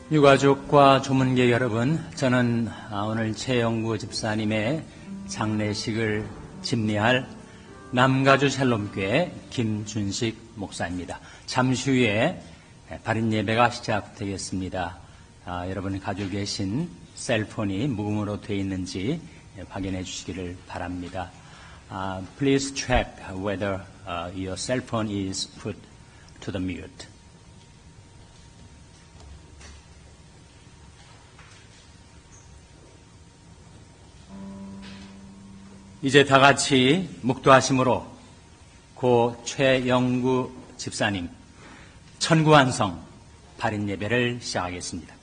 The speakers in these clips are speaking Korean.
유가족과 조문객 여러분, 저는 오늘 최영구 집사님의 장례식을 집례할 남가주 샬롬교회 김준식 목사입니다. 잠시 후에 발인 예배가 시작되겠습니다. 여러분 가지고 계신 셀폰이 무음으로 되어 있는지 확인해 주시기를 바랍니다. Please check whether your cell phone is put to the mute. 이제 다 같이 묵도하심으로 고 최영구 집사님 천구환성 발인 예배를 시작하겠습니다.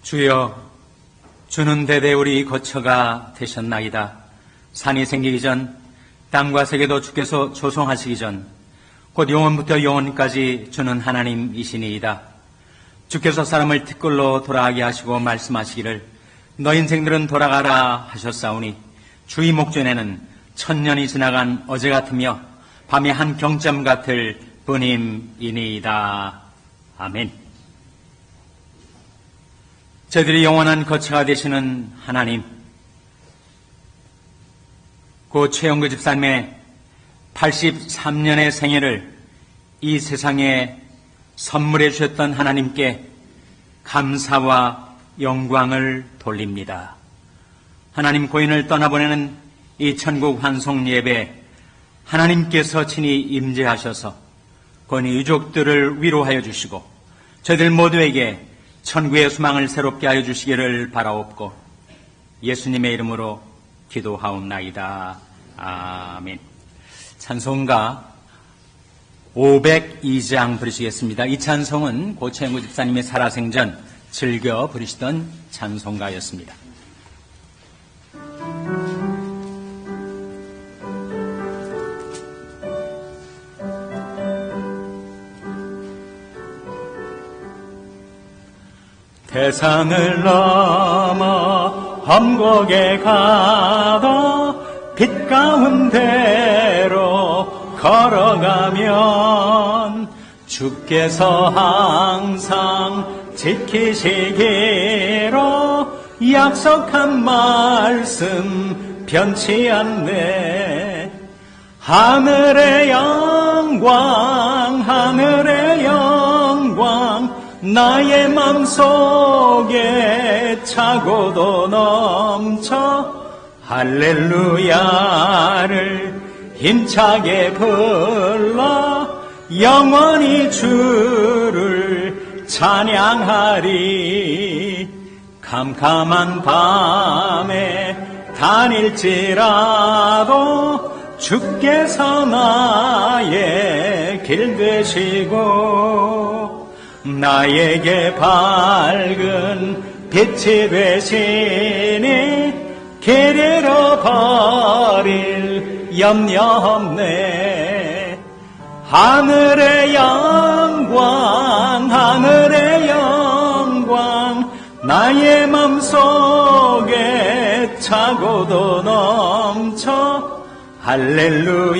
주여, 주는 대대 우리 거처가 되셨나이다. 산이 생기기 전, 땅과 세계도 주께서 조성하시기 전, 곧 영원부터 영원까지 주는 하나님이시니이다. 주께서 사람을 티끌로 돌아가게 하시고 말씀하시기를 너 인생들은 돌아가라 하셨사오니 주의 목전에는 천년이 지나간 어제 같으며 밤의 한 경점 같을 뿐임이니이다. 아멘. 저희들이 영원한 거처가 되시는 하나님, 고 최영구 집사님의 83년의 생애를 이 세상에 선물해 주셨던 하나님께 감사와 영광을 돌립니다. 하나님 고인을 떠나보내는 이 천국 환송 예배, 하나님께서 친히 임재하셔서 고인의 유족들을 위로하여 주시고 저희들 모두에게 천국의 소망을 새롭게 하여 주시기를 바라옵고 예수님의 이름으로 기도하옵나이다. 아멘. 찬송가 502장 부르시겠습니다. 이 찬송은 고 최영구 집사님의 살아생전 즐겨 부르시던 찬송가였습니다. 세상을 넘어 험곡에 가다 빛 가운데로 걸어가면 주께서 항상 지키시기로 약속한 말씀 변치 않네. 하늘의 영광, 하늘의 영광, 나의 맘속에 차고도 넘쳐 할렐루야를 힘차게 불러 영원히 주를 찬양하리. 캄캄한 밤에 다닐지라도 주께서 나의 길 되시고 나에게 밝은 빛이 되시니 길이로 버릴 염려 없네. 하늘의 영광 하늘의 영광 나의 맘속에 차고도 넘쳐 할렐루야를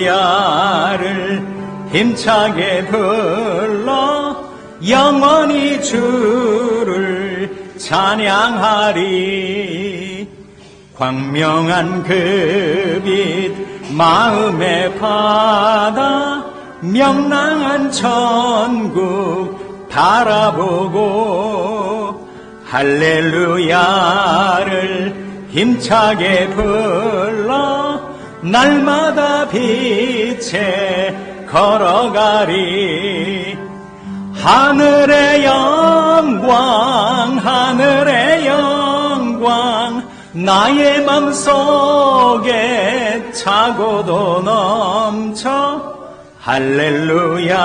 힘차게 불러 영원히 주를 찬양하리. 광명한 그 빛 마음의 바다 명랑한 천국 바라보고 할렐루야를 힘차게 불러 날마다 빛에 걸어가리. 하늘의 영광 하늘의 영광 나의 맘속에 차고도 넘쳐 할렐루야를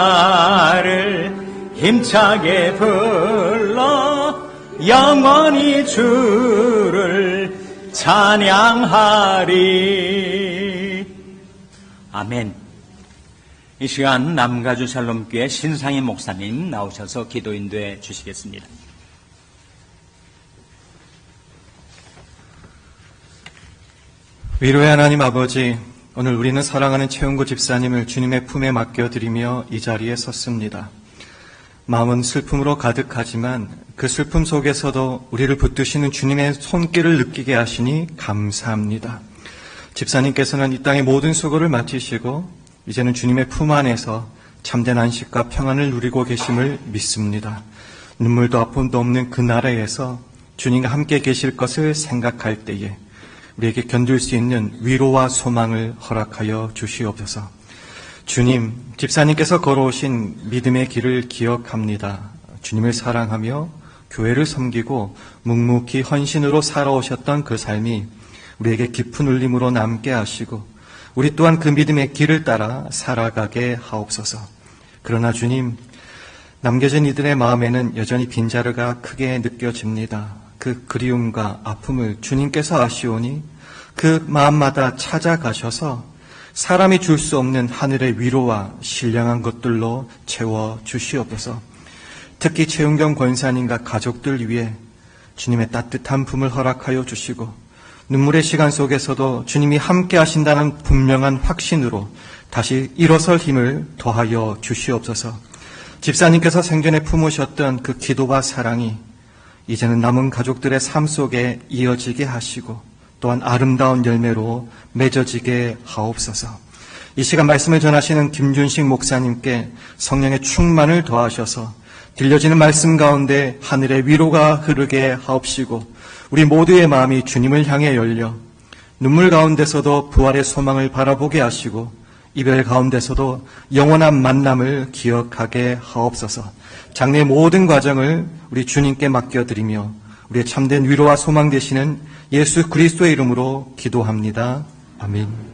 힘차게 불러 영원히 주를 찬양하리. 아멘. 이 시간 남가주 샬롬교회 신상희 목사님 나오셔서 기도 인도해 주시겠습니다. 위로의 하나님 아버지, 오늘 우리는 사랑하는 최은구 집사님을 주님의 품에 맡겨드리며 이 자리에 섰습니다. 마음은 슬픔으로 가득하지만 그 슬픔 속에서도 우리를 붙드시는 주님의 손길을 느끼게 하시니 감사합니다. 집사님께서는 이 땅의 모든 수고를 마치시고 이제는 주님의 품 안에서 참된 안식과 평안을 누리고 계심을 믿습니다. 눈물도 아픔도 없는 그 나라에서 주님과 함께 계실 것을 생각할 때에 우리에게 견딜 수 있는 위로와 소망을 허락하여 주시옵소서. 주님, 집사님께서 걸어오신 믿음의 길을 기억합니다. 주님을 사랑하며 교회를 섬기고 묵묵히 헌신으로 살아오셨던 그 삶이 우리에게 깊은 울림으로 남게 하시고 우리 또한 그 믿음의 길을 따라 살아가게 하옵소서. 그러나 주님, 남겨진 이들의 마음에는 여전히 빈자루가 크게 느껴집니다. 그 그리움과 아픔을 주님께서 아시오니 그 마음마다 찾아가셔서 사람이 줄 수 없는 하늘의 위로와 신령한 것들로 채워주시옵소서. 특히 최은경 권사님과 가족들 위해 주님의 따뜻한 품을 허락하여 주시고 눈물의 시간 속에서도 주님이 함께 하신다는 분명한 확신으로 다시 일어설 힘을 더하여 주시옵소서. 집사님께서 생전에 품으셨던 그 기도와 사랑이 이제는 남은 가족들의 삶 속에 이어지게 하시고 또한 아름다운 열매로 맺어지게 하옵소서. 이 시간 말씀을 전하시는 김준식 목사님께 성령의 충만을 더하셔서 들려지는 말씀 가운데 하늘의 위로가 흐르게 하옵시고 우리 모두의 마음이 주님을 향해 열려 눈물 가운데서도 부활의 소망을 바라보게 하시고 이별 가운데서도 영원한 만남을 기억하게 하옵소서. 장래의 모든 과정을 우리 주님께 맡겨드리며 우리의 참된 위로와 소망 되시는 예수 그리스도의 이름으로 기도합니다. 아멘.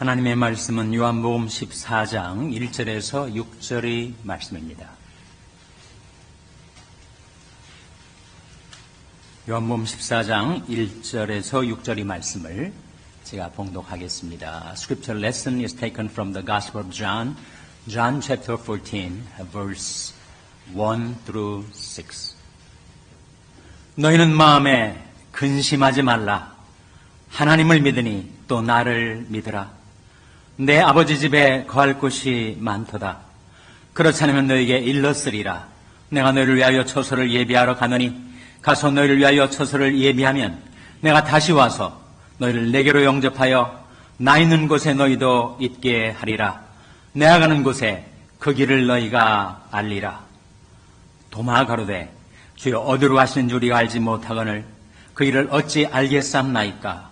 하나님의 말씀은 요한복음 14장 1절에서 6절의 말씀입니다. 요한복음 14장 1절에서 6절의 말씀을 제가 봉독하겠습니다. Scripture lesson is taken from the Gospel of John, John chapter 14, verse 1 through 6. 너희는 마음에 근심하지 말라. 하나님을 믿으니 또 나를 믿으라. 내 아버지 집에 거할 곳이 많도다. 그렇지 않으면 너에게 일렀으리라. 내가 너희를 위하여 처소를 예비하러 가노니 가서 너희를 위하여 처소를 예비하면 내가 다시 와서 너희를 내게로 영접하여 나 있는 곳에 너희도 있게 하리라. 내가 가는 곳에 그 길을 너희가 알리라. 도마가 가로되 주여 어디로 가시는지 우리가 알지 못하거늘 그 일을 어찌 알겠삼나이까.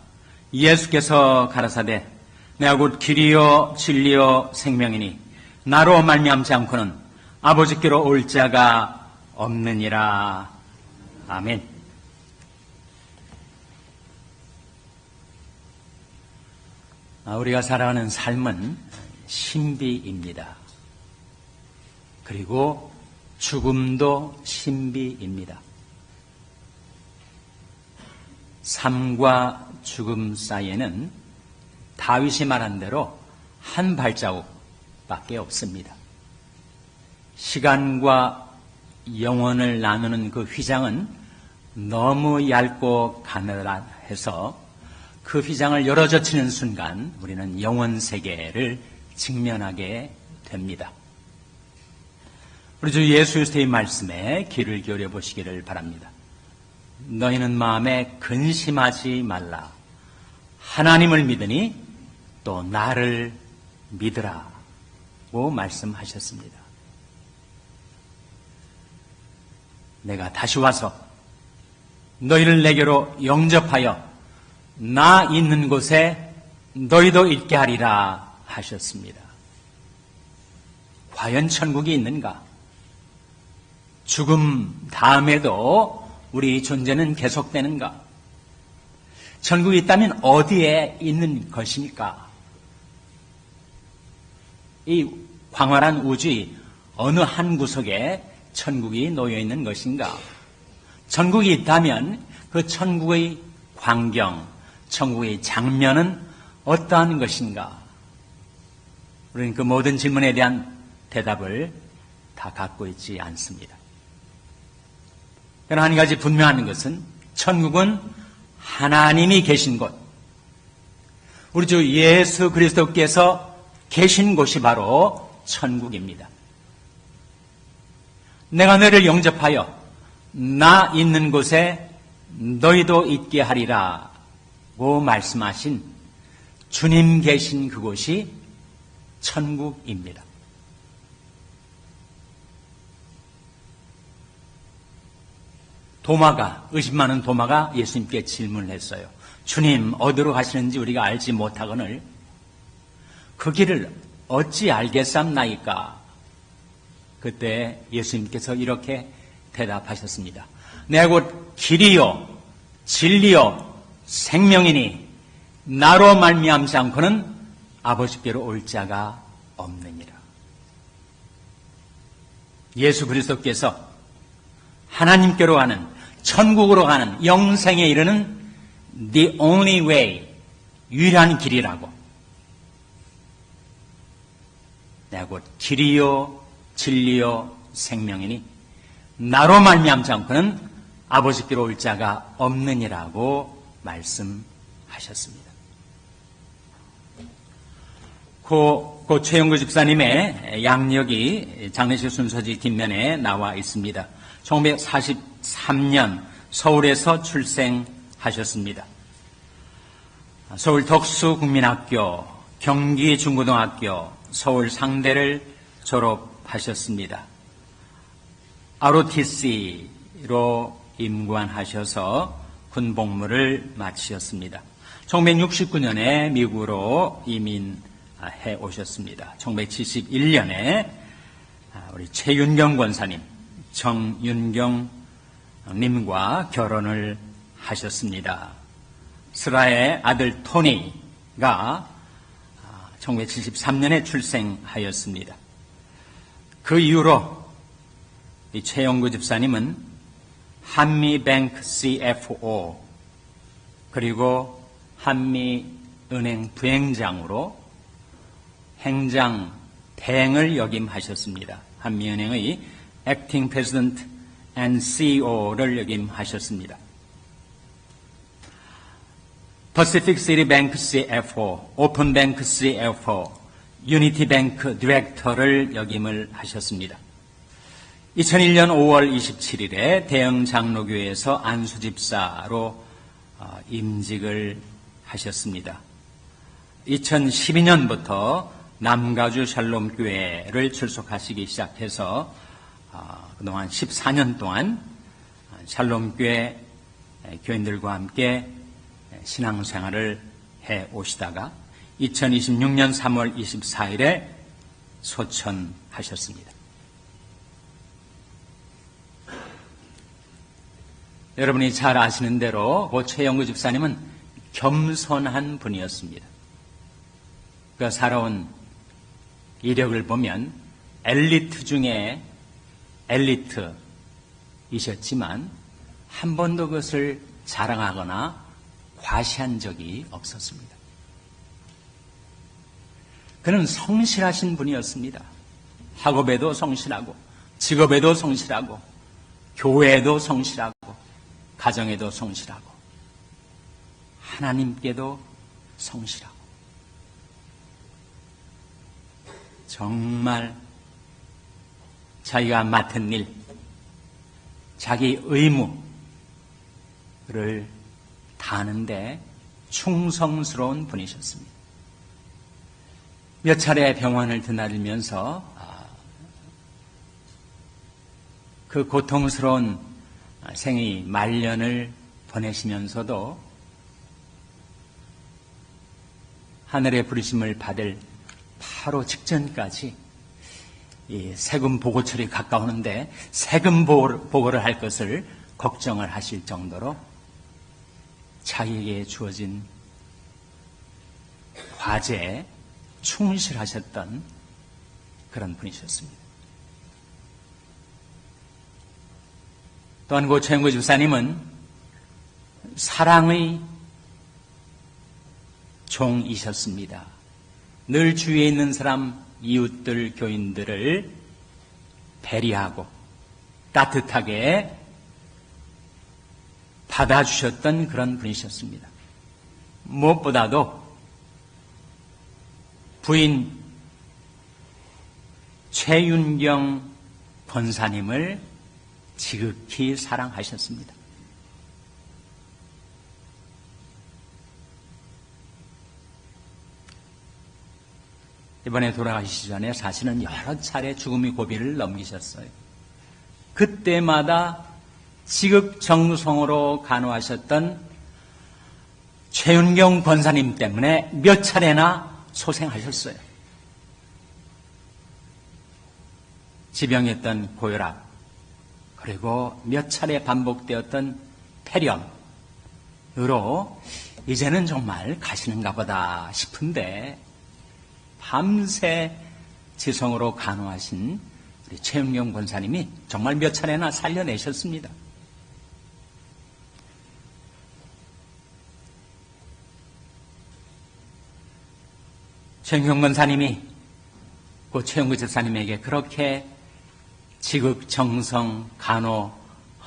예수께서 가라사대 내가 곧 길이요 진리요 생명이니 나로 말미암지 않고는 아버지께로 올 자가 없느니라. 아멘. 우리가 살아가는 삶은 신비입니다. 그리고 죽음도 신비입니다. 삶과 죽음 사이에는 다윗이 말한 대로 한 발자국밖에 없습니다. 시간과 영혼을 나누는 그 휘장은 너무 얇고 가느다해서 그 휘장을 열어젖히는 순간 우리는 영원 세계를 직면하게 됩니다. 우리 주 예수 그리스도의 말씀에 귀를 기울여 보시기를 바랍니다. 너희는 마음에 근심하지 말라. 하나님을 믿으니 또 나를 믿으라고 말씀하셨습니다. 내가 다시 와서 너희를 내게로 영접하여 나 있는 곳에 너희도 있게 하리라 하셨습니다. 과연 천국이 있는가? 죽음 다음에도 우리 존재는 계속되는가? 천국이 있다면 어디에 있는 것입니까? 이 광활한 우주의 어느 한 구석에 천국이 놓여 있는 것인가? 천국이 있다면 그 천국의 광경, 천국의 장면은 어떠한 것인가? 우리는 그 모든 질문에 대한 대답을 다 갖고 있지 않습니다. 그러나 한 가지 분명한 것은 천국은 하나님이 계신 곳, 우리 주 예수 그리스도께서 계신 곳이 바로 천국입니다. 내가 너를 영접하여 나 있는 곳에 너희도 있게 하리라고 말씀하신 주님 계신 그곳이 천국입니다. 의심 많은 도마가 예수님께 질문을 했어요. 주님, 어디로 가시는지 우리가 알지 못하거늘 그 길을 어찌 알겠삼나이까? 그때 예수님께서 이렇게 대답하셨습니다. 내가 곧 길이요 진리요 생명이니 나로 말미암지 않고는 아버지께로 올 자가 없느니라. 예수 그리스도께서 하나님께로 가는, 천국으로 가는, 영생에 이르는 the only way, 유일한 길이라고. 내가 곧 길이요 진리요 생명이니 나로 말미암지 않고는 아버지께로 올 자가 없느니라고 말씀하셨습니다. 고 최영구 집사님의 양력이 장례식 순서지 뒷면에 나와 있습니다. 1943년 서울에서 출생하셨습니다. 서울 덕수국민학교, 경기 중고등학교, 서울 상대를 졸업하셨습니다. ROTC로 임관하셔서 군복무를 마치셨습니다. 1969년에 미국으로 이민해 오셨습니다. 1971년에 우리 최윤경 권사님, 정윤경 님과 결혼을 하셨습니다. 스라의 아들 토니가 1973년에 출생하였습니다. 그 이후로 이 최영구 집사님은 한미뱅크 CFO 그리고 한미은행 부행장으로 행장 대행을 역임하셨습니다. 한미은행의 Acting President and CEO를 역임하셨습니다. Pacific City Bank CFO, Open Bank CFO, Unity Bank 디렉터를 역임을 하셨습니다. 2001년 5월 27일에 대영 장로교회에서 안수집사로 임직을 하셨습니다. 2012년부터 남가주 샬롬교회를 출석하시기 시작해서 그동안 14년 동안 샬롬교회 교인들과 함께 신앙생활을 해 오시다가 2026년 3월 24일에 소천하셨습니다. 여러분이 잘 아시는 대로 고 최영구 집사님은 겸손한 분이었습니다. 그가 살아온 이력을 보면 엘리트 중에 엘리트이셨지만 한 번도 그것을 자랑하거나 과시한 적이 없었습니다. 그는 성실하신 분이었습니다. 학업에도 성실하고 직업에도 성실하고 교회에도 성실하고 가정에도 성실하고 하나님께도 성실하고 정말 자기가 맡은 일, 자기 의무를 다하는데 충성스러운 분이셨습니다. 몇 차례 병원을 드나들면서 그 고통스러운 생의 말년을 보내시면서도 하늘의 부르심을 받을 바로 직전까지 이 세금 보고철이 가까우는데 세금 보고를 할 것을 걱정을 하실 정도로 자기에게 주어진 과제에 충실하셨던 그런 분이셨습니다. 또한 고 최영구 집사님은 사랑의 종이셨습니다. 늘 주위에 있는 사람, 이웃들, 교인들을 배려하고 따뜻하게 받아주셨던 그런 분이셨습니다. 무엇보다도 부인 최윤경 권사님을 지극히 사랑하셨습니다. 이번에 돌아가시기 전에 사실은 여러 차례 죽음의 고비를 넘기셨어요. 그때마다 지극정성으로 간호하셨던 최윤경 권사님 때문에 몇 차례나 소생하셨어요. 지병했던 고혈압, 그리고 몇 차례 반복되었던 폐렴으로 이제는 정말 가시는가 보다 싶은데 밤새 지성으로 간호하신 우리 최윤경 권사님이 정말 몇 차례나 살려내셨습니다. 최윤경 권사님이 그 최영구 집사님에게 그렇게 지극정성, 간호,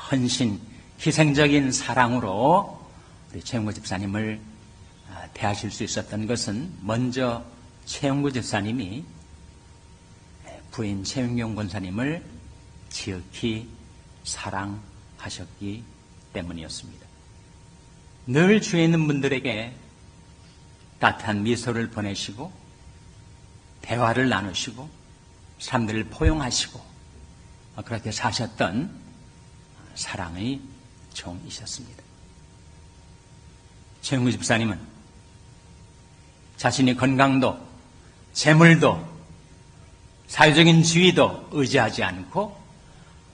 헌신, 희생적인 사랑으로 우리 최영구 집사님을 대하실 수 있었던 것은 먼저 최영구 집사님이 부인 최윤경 권사님을 지극히 사랑하셨기 때문이었습니다. 늘 주위에 있는 분들에게 따뜻한 미소를 보내시고 대화를 나누시고 사람들을 포용하시고 그렇게 사셨던 사랑의 종이셨습니다. 최영구 집사님은 자신의 건강도 재물도 사회적인 지위도 의지하지 않고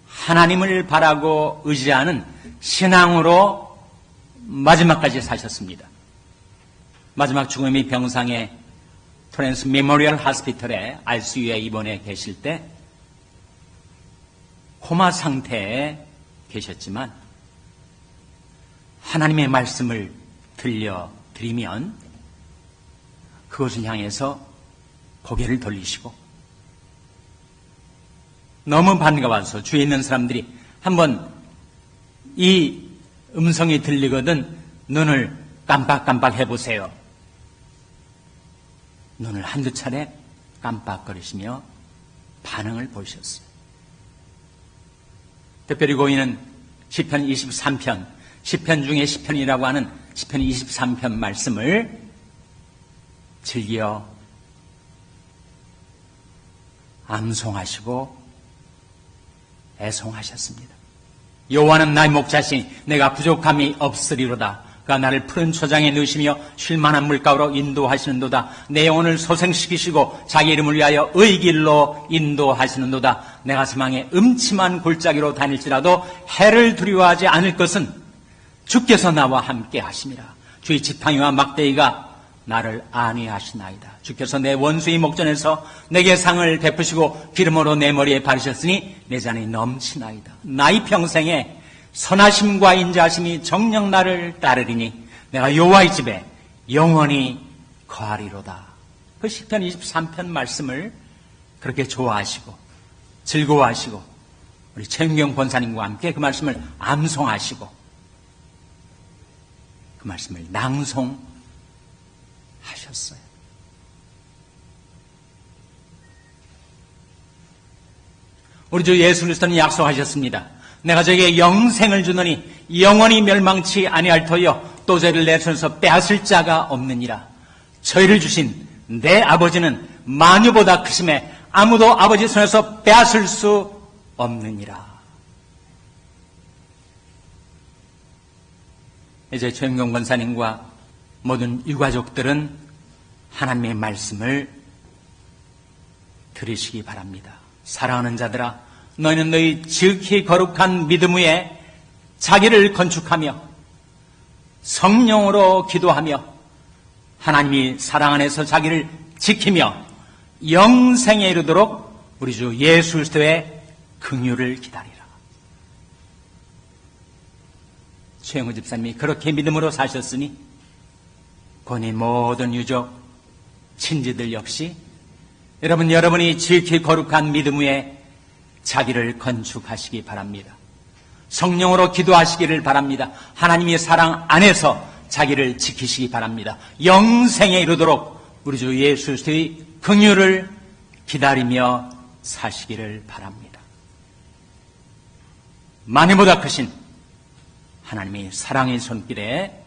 하나님을 바라고 의지하는 신앙으로 마지막까지 사셨습니다. 마지막 죽음의 병상에 토렌스 메모리얼 하스피털에 ICU에 입원해 계실 때 코마 상태에 계셨지만 하나님의 말씀을 들려드리면 그것을 향해서 고개를 돌리시고 너무 반가워서 주위에 있는 사람들이 한번 이 음성이 들리거든 눈을 깜빡깜빡 해보세요. 눈을 한두 차례 깜빡거리시며 반응을 보이셨어요. 특별히 고인은 시편 23편, 시편 중에 시편이라고 하는 시편 23편 말씀을 즐겨 암송하시고 애송하셨습니다. 여호와는 나의 목자시니 내가 부족함이 없으리로다. 그가 나를 푸른 초장에 넣으시며 쉴만한 물가로 인도하시는도다. 내 영혼을 소생시키시고 자기 이름을 위하여 의의 길로 인도하시는도다. 내가 사망의 음침한 골짜기로 다닐지라도 해를 두려워하지 않을 것은 주께서 나와 함께 하심이라. 주의 지팡이와 막대기가 나를 안위하시나이다. 주께서 내 원수의 목전에서 내게 상을 베푸시고 기름으로 내 머리에 바르셨으니 내 잔이 넘치나이다. 나의 평생에 선하심과 인자하심이 정녕 나를 따르리니 내가 여호와의 집에 영원히 거하리로다. 그 시편 23편 말씀을 그렇게 좋아하시고 즐거워하시고 우리 최윤경 권사님과 함께 그 말씀을 암송하시고 그 말씀을 낭송하셨어요. 우리 주 예수 그리스도는 약속하셨습니다. 내가 저에게 영생을 주노니 영원히 멸망치 아니할 터여 또 저희를 내 손에서 빼앗을 자가 없느니라. 저희를 주신 내 아버지는 만유보다 크심에 아무도 아버지 손에서 빼앗을 수 없느니라. 이제 최영경 권사님과 모든 유가족들은 하나님의 말씀을 들으시기 바랍니다. 사랑하는 자들아, 너희는 너희 지극히 거룩한 믿음 위에 자기를 건축하며 성령으로 기도하며 하나님이 사랑 안에서 자기를 지키며 영생에 이르도록 우리 주 예수 그리스도의 긍휼을 기다리라. 최영우 집사님이 그렇게 믿음으로 사셨으니 본인 모든 유족, 친지들 역시 여러분이 지극히 거룩한 믿음 위에 자기를 건축하시기 바랍니다. 성령으로 기도하시기를 바랍니다. 하나님의 사랑 안에서 자기를 지키시기 바랍니다. 영생에 이르도록 우리 주 예수 그리스도의 긍휼을 기다리며 사시기를 바랍니다. 만유보다 크신 하나님의 사랑의 손길에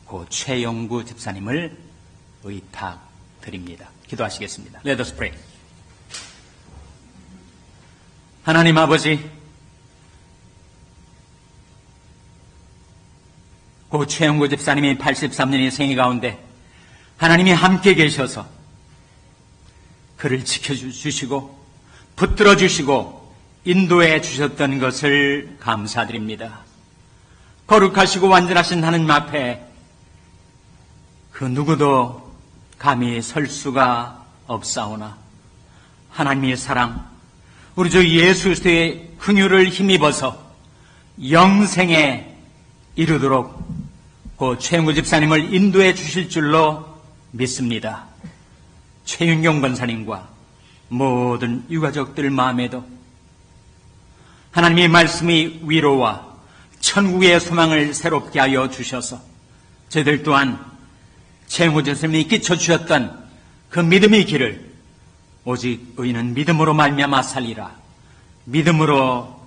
고 최영구 집사님을 의탁드립니다. 기도하시겠습니다. Let us pray. 하나님 아버지, 고 최영구 집사님이 83년의 생애 가운데 하나님이 함께 계셔서 그를 지켜주시고 붙들어 주시고 인도해 주셨던 것을 감사드립니다. 거룩하시고 완전하신 하나님 앞에 그 누구도 감히 설 수가 없사오나 하나님의 사랑, 우리 주 예수 그리스도의 긍휼을 힘입어서 영생에 이르도록 그 최영구 집사님을 인도해 주실 줄로 믿습니다. 최윤경 권사님과 모든 유가족들 마음에도 하나님의 말씀이 위로와 천국의 소망을 새롭게 하여 주셔서 저희들 또한 최영구 집사님이 끼쳐주셨던 그 믿음의 길을 오직 의인은 믿음으로 말미암아 살리라. 믿음으로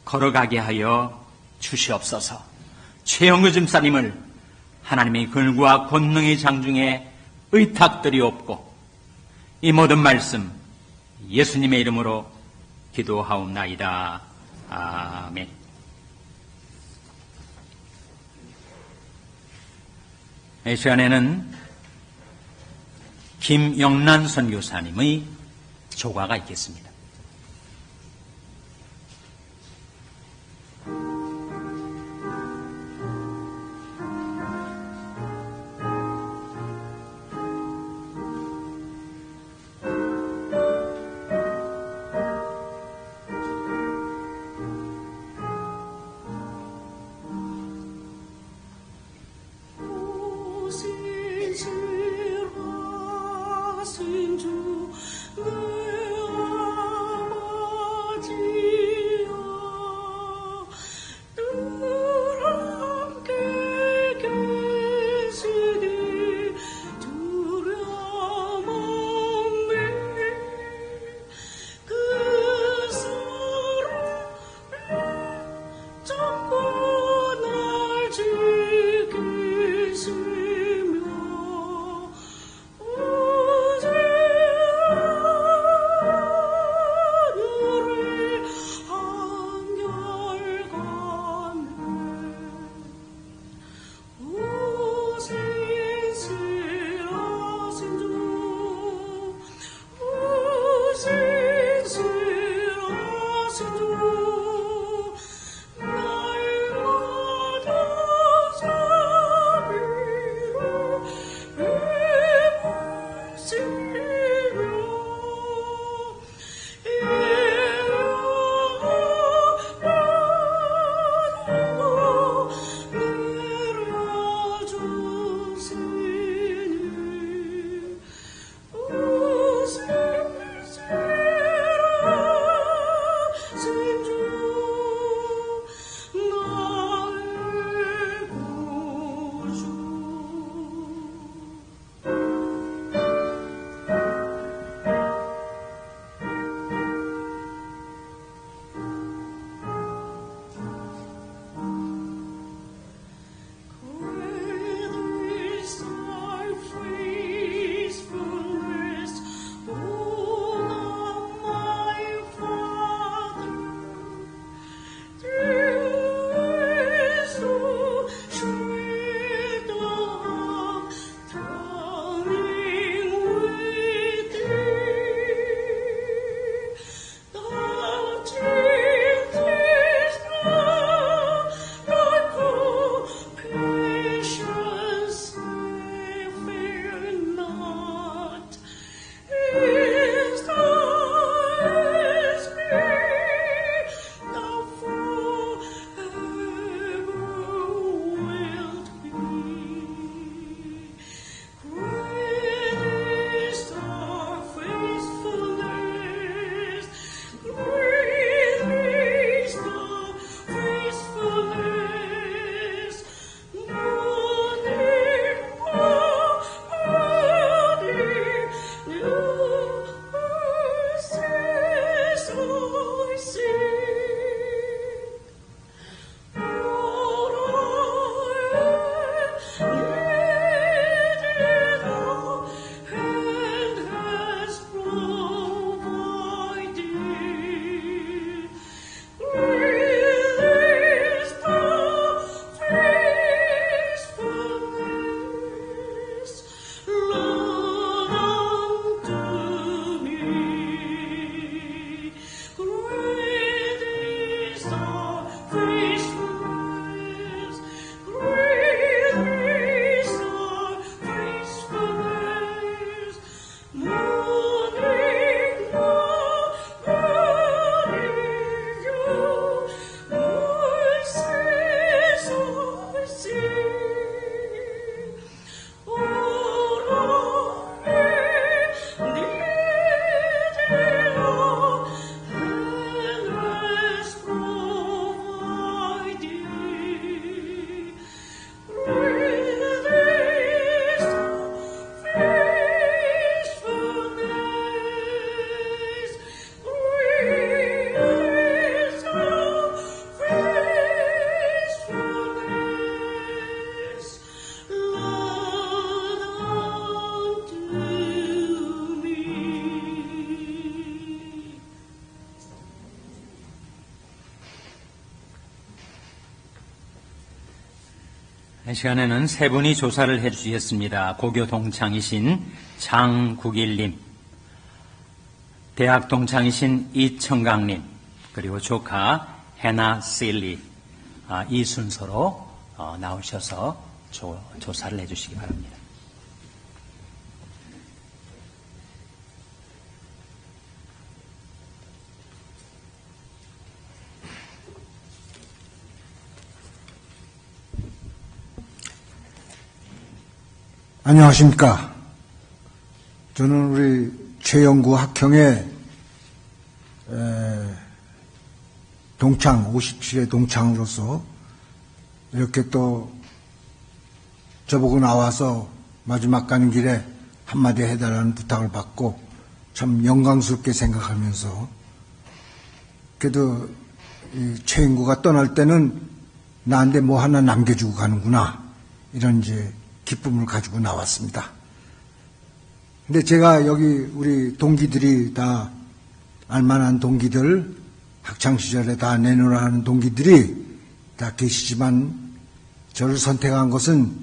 걸어가게 하여 주시옵소서. 최영구 집사님을 하나님의 근구와 권능의 장중에 의탁드리옵고 이 모든 말씀 예수님의 이름으로 기도하옵나이다. 아멘. 이 시간에는 김영란 선교사님의 조과가 있겠습니다. 신주 내 이 시간에는 세 분이 조사를 해주시겠습니다. 고교 동창이신 장국일님, 대학 동창이신 이청강님, 그리고 조카 해나 실리, 이 순서로 나오셔서 조사를 해주시기 바랍니다. 안녕하십니까. 저는 우리 최영구 학형의 동창, 57회 동창으로서 이렇게 또 저보고 나와서 마지막 가는 길에 한마디 해달라는 부탁을 받고 참 영광스럽게 생각하면서, 그래도 이 최영구가 떠날 때는 나한테 뭐 하나 남겨주고 가는구나, 이런 이제 기쁨을 가지고 나왔습니다. 근데 제가 여기 우리 동기들이 다 알만한 동기들, 학창시절에 다 내놓으라 하는 동기들이 다 계시지만, 저를 선택한 것은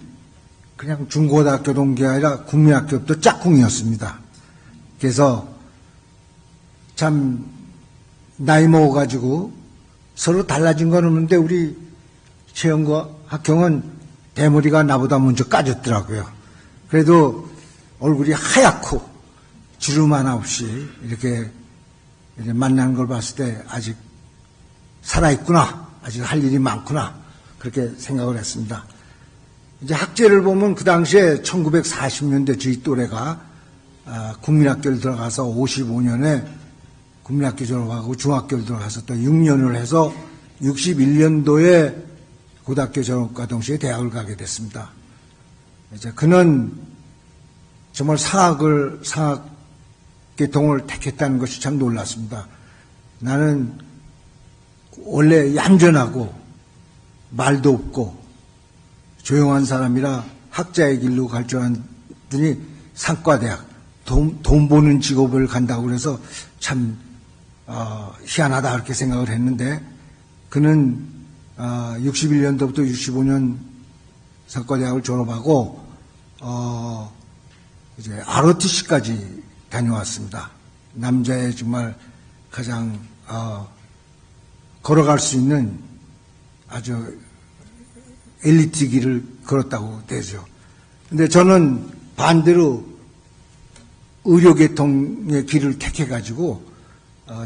그냥 중고등학교 동기가 아니라 국민학교부터 짝꿍이었습니다. 그래서 참 나이 먹어가지고 서로 달라진 건 없는데, 우리 최영구 학형은 대머리가 나보다 먼저 까졌더라고요. 그래도 얼굴이 하얗고 주름 하나 없이 이렇게 만나는 걸 봤을 때 아직 살아있구나, 아직 할 일이 많구나, 그렇게 생각을 했습니다. 이제 학제를 보면 그 당시에 1940년대 저희 또래가 국민학교를 들어가서 55년에 국민학교 졸업하고 중학교를 들어가서 또 6년을 해서 61년도에 고등학교 졸업과 동시에 대학을 가게 됐습니다. 이제 그는 정말 상학계통을 택했다는 것이 참 놀랐습니다. 나는 원래 얌전하고 말도 없고 조용한 사람이라 학자의 길로 갈 줄 알았더니 상과대학, 돈 버는 직업을 간다고 그래서 참 희한하다, 그렇게 생각을 했는데, 그는 61년도부터 65년 상과대학을 졸업하고 이제 ROTC까지 다녀왔습니다. 남자의 정말 가장 걸어갈 수 있는 아주 엘리트 길을 걸었다고 되죠. 근데 저는 반대로 의료계통의 길을 택해가지고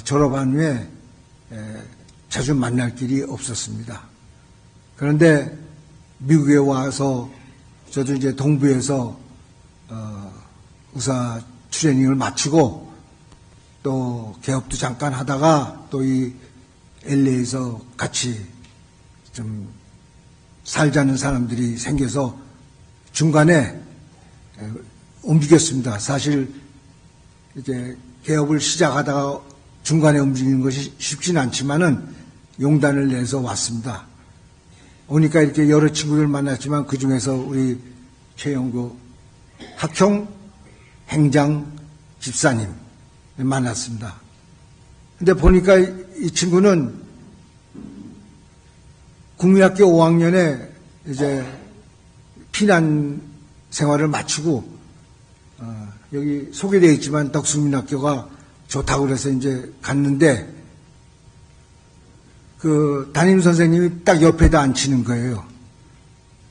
졸업한 후에 자주 만날 길이 없었습니다. 그런데 미국에 와서 저도 이제 동부에서 의사 트레이닝을 마치고 또 개업도 잠깐 하다가 또 이 LA에서 같이 좀 살자는 사람들이 생겨서 중간에 움직였습니다. 사실 이제 개업을 시작하다가 중간에 움직이는 것이 쉽지는 않지만은 용단을 내서 왔습니다. 오니까 이렇게 여러 친구들 만났지만 그 중에서 우리 최영구 학형 행장 집사님 만났습니다. 근데 보니까 이 친구는 국민학교 5학년에 이제 피난 생활을 마치고 여기 소개되어 있지만 덕수민학교가 좋다고 그래서 이제 갔는데, 그 담임 선생님이 딱 옆에다 앉히는 거예요.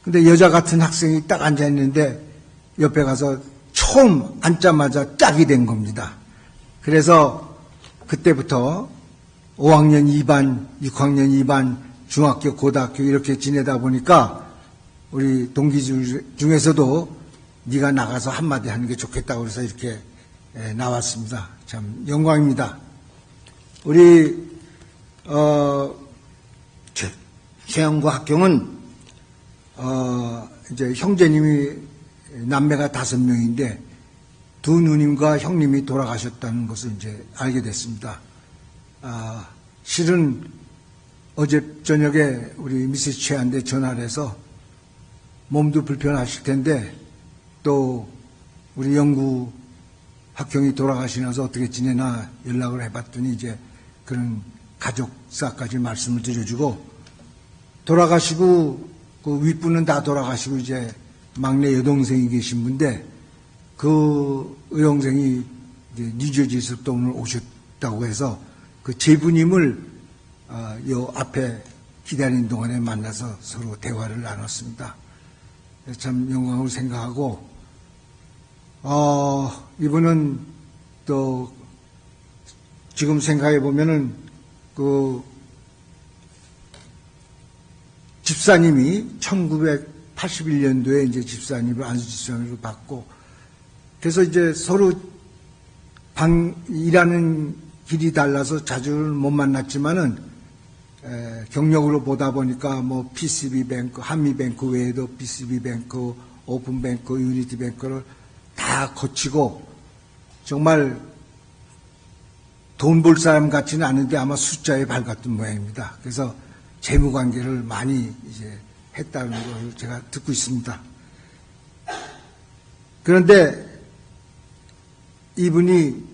근데 여자 같은 학생이 딱 앉아 있는데 옆에 가서 처음 앉자마자 짝이 된 겁니다. 그래서 그때부터 5학년 2반, 6학년 2반, 중학교, 고등학교 이렇게 지내다 보니까 우리 동기 중에서도 네가 나가서 한마디 하는 게 좋겠다고 그래서 이렇게 나왔습니다. 참 영광입니다. 우리 최영구 학형은 이제 형제님이 남매가 5명인데 두 누님과 형님이 돌아가셨다는 것을 이제 알게 됐습니다. 실은 어제 저녁에 우리 미세스 최한테 전화를 해서 몸도 불편하실 텐데 또 우리 영구 학형이 돌아가시면서 어떻게 지내나 연락을 해봤더니 이제 그런 가족사까지 말씀을 드려주고, 돌아가시고 그 윗분은 다 돌아가시고 이제 막내 여동생이 계신 분인데 그 여동생이 이제 뉴저지에서부터 오늘 오셨다고 해서 그 제부님을 요 앞에 기다리는 동안에 만나서 서로 대화를 나눴습니다. 참 영광으로 생각하고 이분은 또 지금 생각해 보면은 그 집사님이 1981년도에 이제 집사님을 안수 집사님을 받고 그래서 이제 서로 일하는 길이 달라서 자주는 못 만났지만은 경력으로 보다 보니까 뭐 PCB뱅크, 한미뱅크 외에도 PCB뱅크, 오픈뱅크, 유니티뱅크를 다 거치고 정말 돈 벌 사람 같지는 않은데 아마 숫자에 밝았던 모양입니다. 그래서 재무 관계를 많이 이제 했다는 걸 제가 듣고 있습니다. 그런데 이분이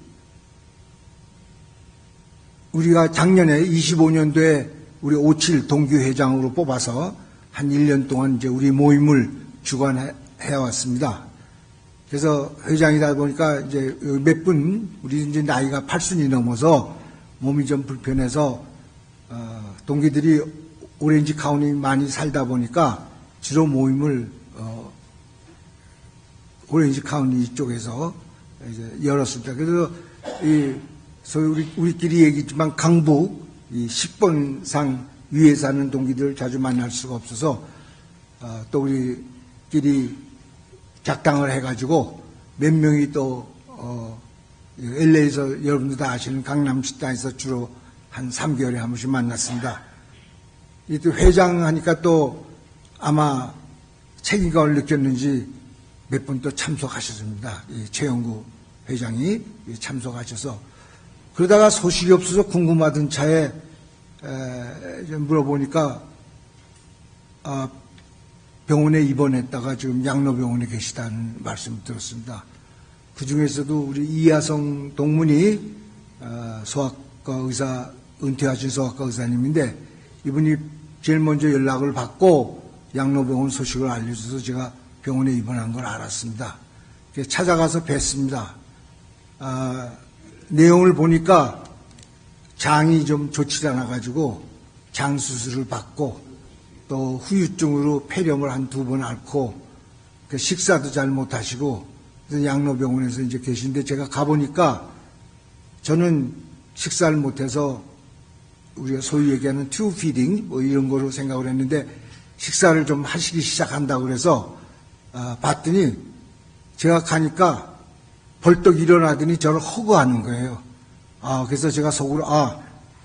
우리가 작년에 25년도에 우리 57 동교회장으로 뽑아서 한 1년 동안 이제 우리 모임을 주관해 왔습니다. 그래서 회장이다 보니까 이제 몇 분, 우리 이제 나이가 80이 넘어서 몸이 좀 불편해서, 동기들이 오렌지 카운티 많이 살다 보니까 주로 모임을, 오렌지 카운티 쪽에서 이제 열었습니다. 그래서 소위 우리끼리 얘기지만 강북, 이 10번상 위에 사는 동기들을 자주 만날 수가 없어서, 또 우리끼리 작당을 해가지고 몇 명이 또 LA에서 여러분들 다 아시는 강남 식당에서 주로 한 3개월에 한 번씩 만났습니다. 이 또 회장하니까 또 아마 책임감을 느꼈는지 몇 분 또 참석하셨습니다. 이 최영구 회장이 참석하셔서 그러다가 소식이 없어서 궁금하던 차에 물어보니까 병원에 입원했다가 지금 양로병원에 계시다는 말씀을 들었습니다. 그 중에서도 우리 이하성 동문이 소아과 의사, 은퇴하신 소아과 의사님인데 이분이 제일 먼저 연락을 받고 양로병원 소식을 알려줘서 제가 병원에 입원한 걸 알았습니다. 그래서 찾아가서 뵀습니다. 내용을 보니까 장이 좀 좋지 않아가지고 장 수술을 받고 또 후유증으로 폐렴을 한 2번 앓고 식사도 잘 못하시고 양로병원에서 이제 계신데 제가 가보니까 저는 식사를 못해서 우리가 소위 얘기하는 튜브 피딩 뭐 이런 거로 생각을 했는데 식사를 좀 하시기 시작한다고 그래서 봤더니 제가 가니까 벌떡 일어나더니 저를 허거하는 거예요. 그래서 제가 속으로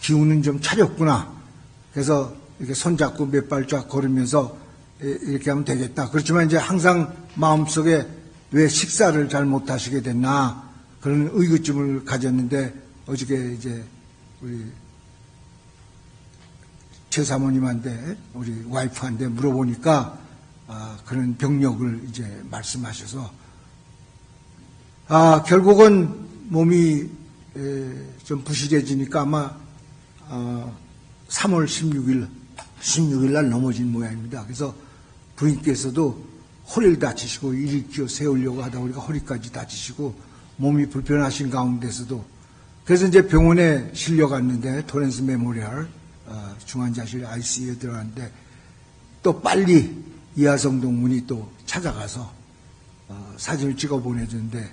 기운은 좀 차렸구나. 그래서 이렇게 손잡고 몇 발짝 걸으면서 이렇게 하면 되겠다. 그렇지만 이제 항상 마음속에 왜 식사를 잘 못하시게 됐나 그런 의구심을 가졌는데 어저께 이제 우리 최 사모님한테 우리 와이프한테 물어보니까 그런 병력을 이제 말씀하셔서 결국은 몸이 좀 부실해지니까 아마 3월 16일 날 넘어진 모양입니다. 그래서 부인께서도 허리를 다치시고 일으켜 세우려고 하다 보니까 허리까지 다치시고 몸이 불편하신 가운데서도 그래서 이제 병원에 실려갔는데 토렌스 메모리얼 중환자실 ICU에 들어갔는데 또 빨리 이하성 동문이 또 찾아가서 사진을 찍어 보내줬는데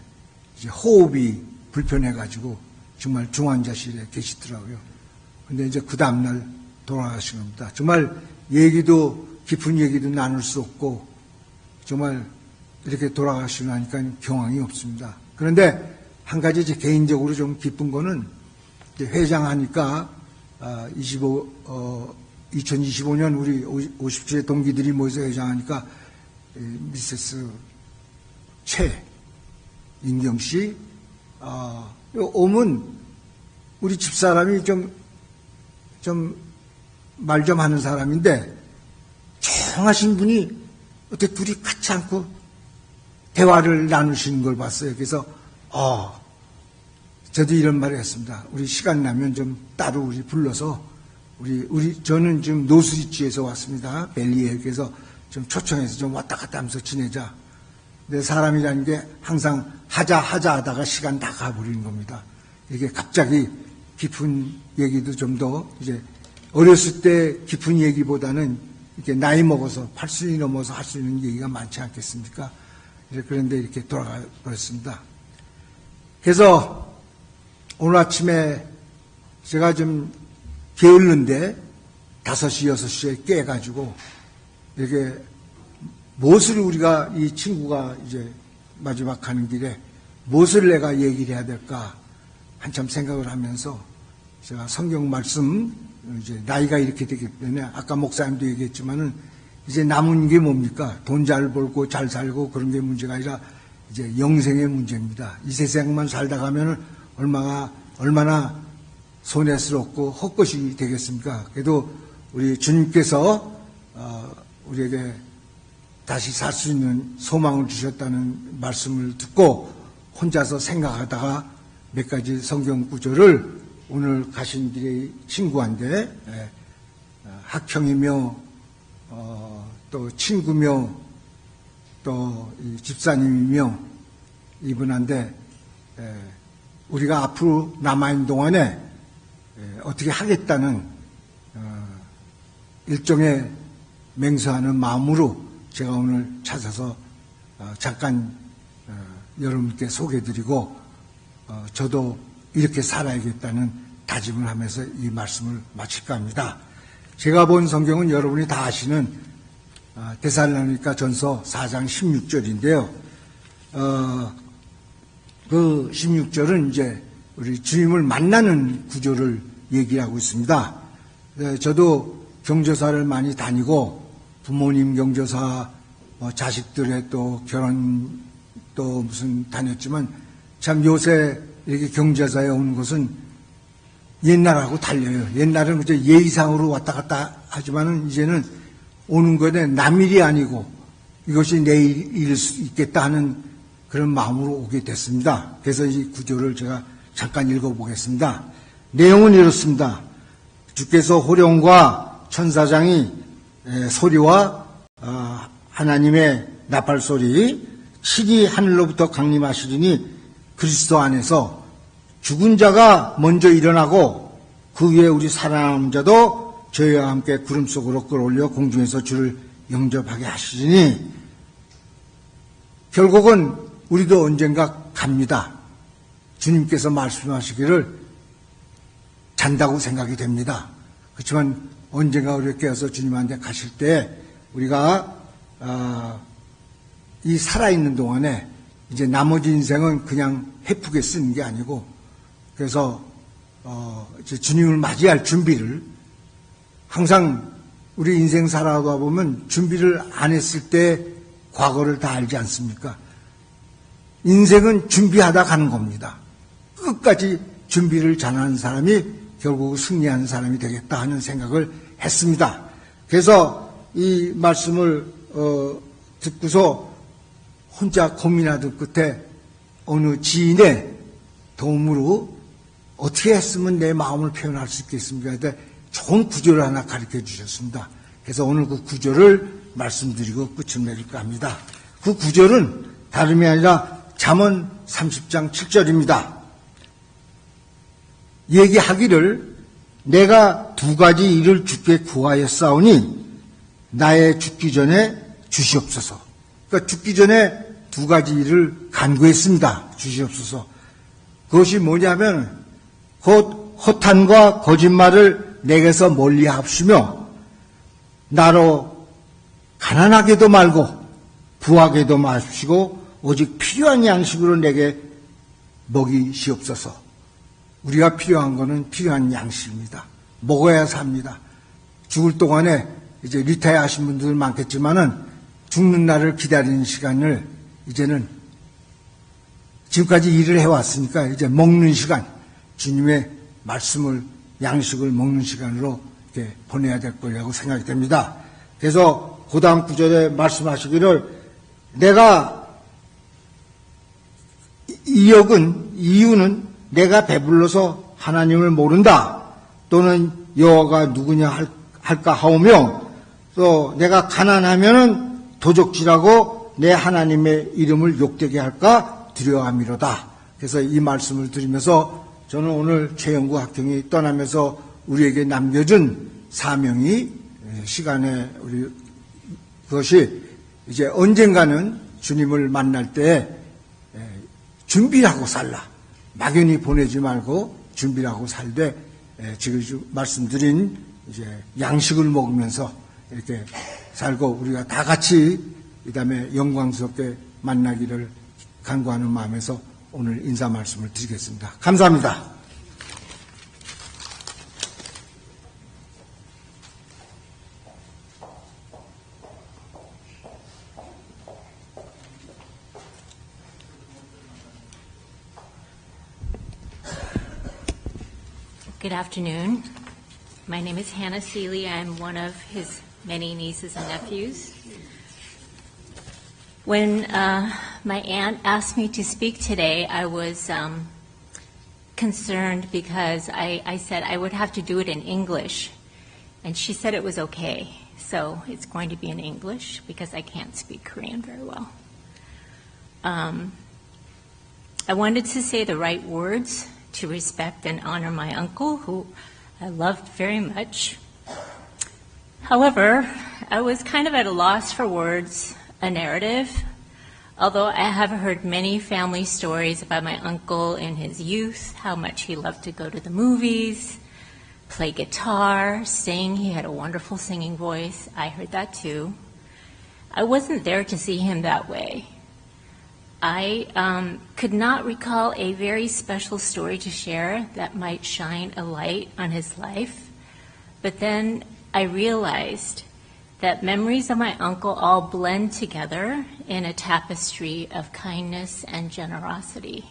이제 호흡이 불편해가지고 정말 중환자실에 계시더라고요. 근데 이제 그 다음날 돌아가신 겁니다. 정말 깊은 얘기도 나눌 수 없고 정말 이렇게 돌아가시고 나니까 경황이 없습니다. 그런데 한 가지 제 개인적으로 좀 기쁜 거는 회장하니까 2025년 우리 50세 동기들이 모여서 회장하니까 미세스 최인경 씨 오면 우리 집사람이 좀 말 좀 하는 사람인데 조용하신 분이 어떻게 둘이 같이 앉고 대화를 나누시는 걸 봤어요. 그래서 저도 이런 말을 했습니다. 우리 시간 나면 좀 따로 우리 불러서 저는 지금 노스리치에서 왔습니다. 벨리에. 그래서 좀 초청해서 좀 왔다 갔다 하면서 지내자. 근데 사람이라는 게 항상 하자 하다가 시간 다 가버리는 겁니다. 이게 갑자기 깊은 얘기도 좀 더 이제 어렸을 때 깊은 얘기보다는 이렇게 나이 먹어서 80이 넘어서 할 수 있는 얘기가 많지 않겠습니까? 그런데 이렇게 돌아가 버렸습니다. 그래서 오늘 아침에 제가 좀 게을른데 5시, 6시에 깨가지고 이렇게 무엇을 우리가 이 친구가 이제 마지막 가는 길에 무엇을 내가 얘기를 해야 될까 한참 생각을 하면서 제가 성경 말씀 이제 나이가 이렇게 되기 때문에 아까 목사님도 얘기했지만은 이제 남은 게 뭡니까? 돈 잘 벌고 잘 살고 그런 게 문제가 아니라 이제 영생의 문제입니다. 이 세상만 살다 가면은 얼마나 손해스럽고 헛것이 되겠습니까? 그래도 우리 주님께서 우리에게 다시 살 수 있는 소망을 주셨다는 말씀을 듣고 혼자서 생각하다가 몇 가지 성경 구절을 오늘 가신 길의 친구한테 학형이며 또 친구며 또 집사님이며 이분한테 우리가 앞으로 남아있는 동안에 어떻게 하겠다는 일종의 맹세하는 마음으로 제가 오늘 찾아서 잠깐 여러분께 소개해드리고 저도 이렇게 살아야겠다는 다짐을 하면서 이 말씀을 마칠까 합니다. 제가 본 성경은 여러분이 다 아시는 데살로니가 전서 4장 16절인데요. 그 16절은 이제 우리 주님을 만나는 구조를 얘기하고 있습니다. 저도 경조사를 많이 다니고 부모님 경조사, 자식들의 또 결혼 또 무슨 다녔지만 참 요새 이렇게 경조사에 오는 것은 옛날하고 달려요. 옛날은 그저 예의상으로 왔다 갔다 하지만은 이제는 오는 것에 남일이 아니고 이것이 내일일 수 있겠다 하는 그런 마음으로 오게 됐습니다. 그래서 이 구절을 제가 잠깐 읽어보겠습니다. 내용은 이렇습니다. 주께서 호령과 천사장이 소리와 하나님의 나팔 소리, 신이 하늘로부터 강림하시리니 그리스도 안에서 죽은 자가 먼저 일어나고 그 위에 우리 살아남은 자도 저희와 함께 구름 속으로 끌어올려 공중에서 주를 영접하게 하시리니 결국은 우리도 언젠가 갑니다. 주님께서 말씀하시기를 잔다고 생각이 됩니다. 그렇지만 언젠가 우리가 깨어서 주님한테 가실 때 우리가 이 살아있는 동안에 이제 나머지 인생은 그냥 해프게 쓰는 게 아니고 그래서 이제 주님을 맞이할 준비를 항상 우리 인생 살아가다 보면 준비를 안 했을 때 과거를 다 알지 않습니까? 인생은 준비하다 가는 겁니다. 끝까지 준비를 잘하는 사람이 결국 승리하는 사람이 되겠다 하는 생각을 했습니다. 그래서 이 말씀을 듣고서 혼자 고민하던 끝에 어느 지인의 도움으로 어떻게 했으면 내 마음을 표현할 수 있겠습니까? 그런데 좋은 구절을 하나 가르쳐 주셨습니다. 그래서 오늘 그 구절을 말씀드리고 끝을 맺을까 합니다. 그 구절은 다름이 아니라 잠언 30장 7절입니다. 얘기하기를 내가 2가지 일을 주께 구하였사오니 나의 죽기 전에 주시옵소서. 그러니까 죽기 전에 2가지 일을 간구했습니다. 주시옵소서. 그것이 뭐냐면 곧 허탄과 거짓말을 내게서 멀리 하시며 나로 가난하게도 말고 부하게도 마시고 오직 필요한 양식으로 내게 먹이시옵소서. 우리가 필요한 거는 필요한 양식입니다. 먹어야 삽니다. 죽을 동안에 이제 리타이어 하신 분들 많겠지만은 죽는 날을 기다리는 시간을 이제는 지금까지 일을 해왔으니까 이제 먹는 시간, 주님의 말씀을 양식을 먹는 시간으로 이렇게 보내야 될 거라고 생각이 됩니다. 그래서 그 다음 구절에 말씀하시기를 내가 이유는 내가 배불러서 하나님을 모른다 또는 여호와가 누구냐 할까 하오며 또 내가 가난하면은 도적질하고 내 하나님의 이름을 욕되게 할까 두려워함이로다. 그래서 이 말씀을 드리면서 저는 오늘 최영구 학생이 떠나면서 우리에게 남겨준 사명이 시간에 우리 그것이 이제 언젠가는 주님을 만날 때 준비를 하고 살라. 막연히 보내지 말고 준비를 하고 살되 지금 말씀드린 이제 양식을 먹으면서 이렇게 살고 우리가 다 같이 그다음에 영광스럽게 만나기를 간구하는 마음에서 오늘 인사 말씀을 드리겠습니다. 감사합니다. Good afternoon. My name is Hannah Seeley. I'm one of his many nieces and nephews. When my aunt asked me to speak today, I was concerned because I said I would have to do it in English. And she said it was okay. So it's going to be in English because I can't speak Korean very well. I wanted to say the right words to respect and honor my uncle, who I loved very much. However, I was kind of at a loss for words, a narrative, although I have heard many family stories about my uncle in his youth, how much he loved to go to the movies, play guitar, sing. He had a wonderful singing voice. I heard that too. I wasn't there to see him that way. I could not recall a very special story to share that might shine a light on his life, but then I realized that memories of my uncle all blend together in a tapestry of kindness and generosity.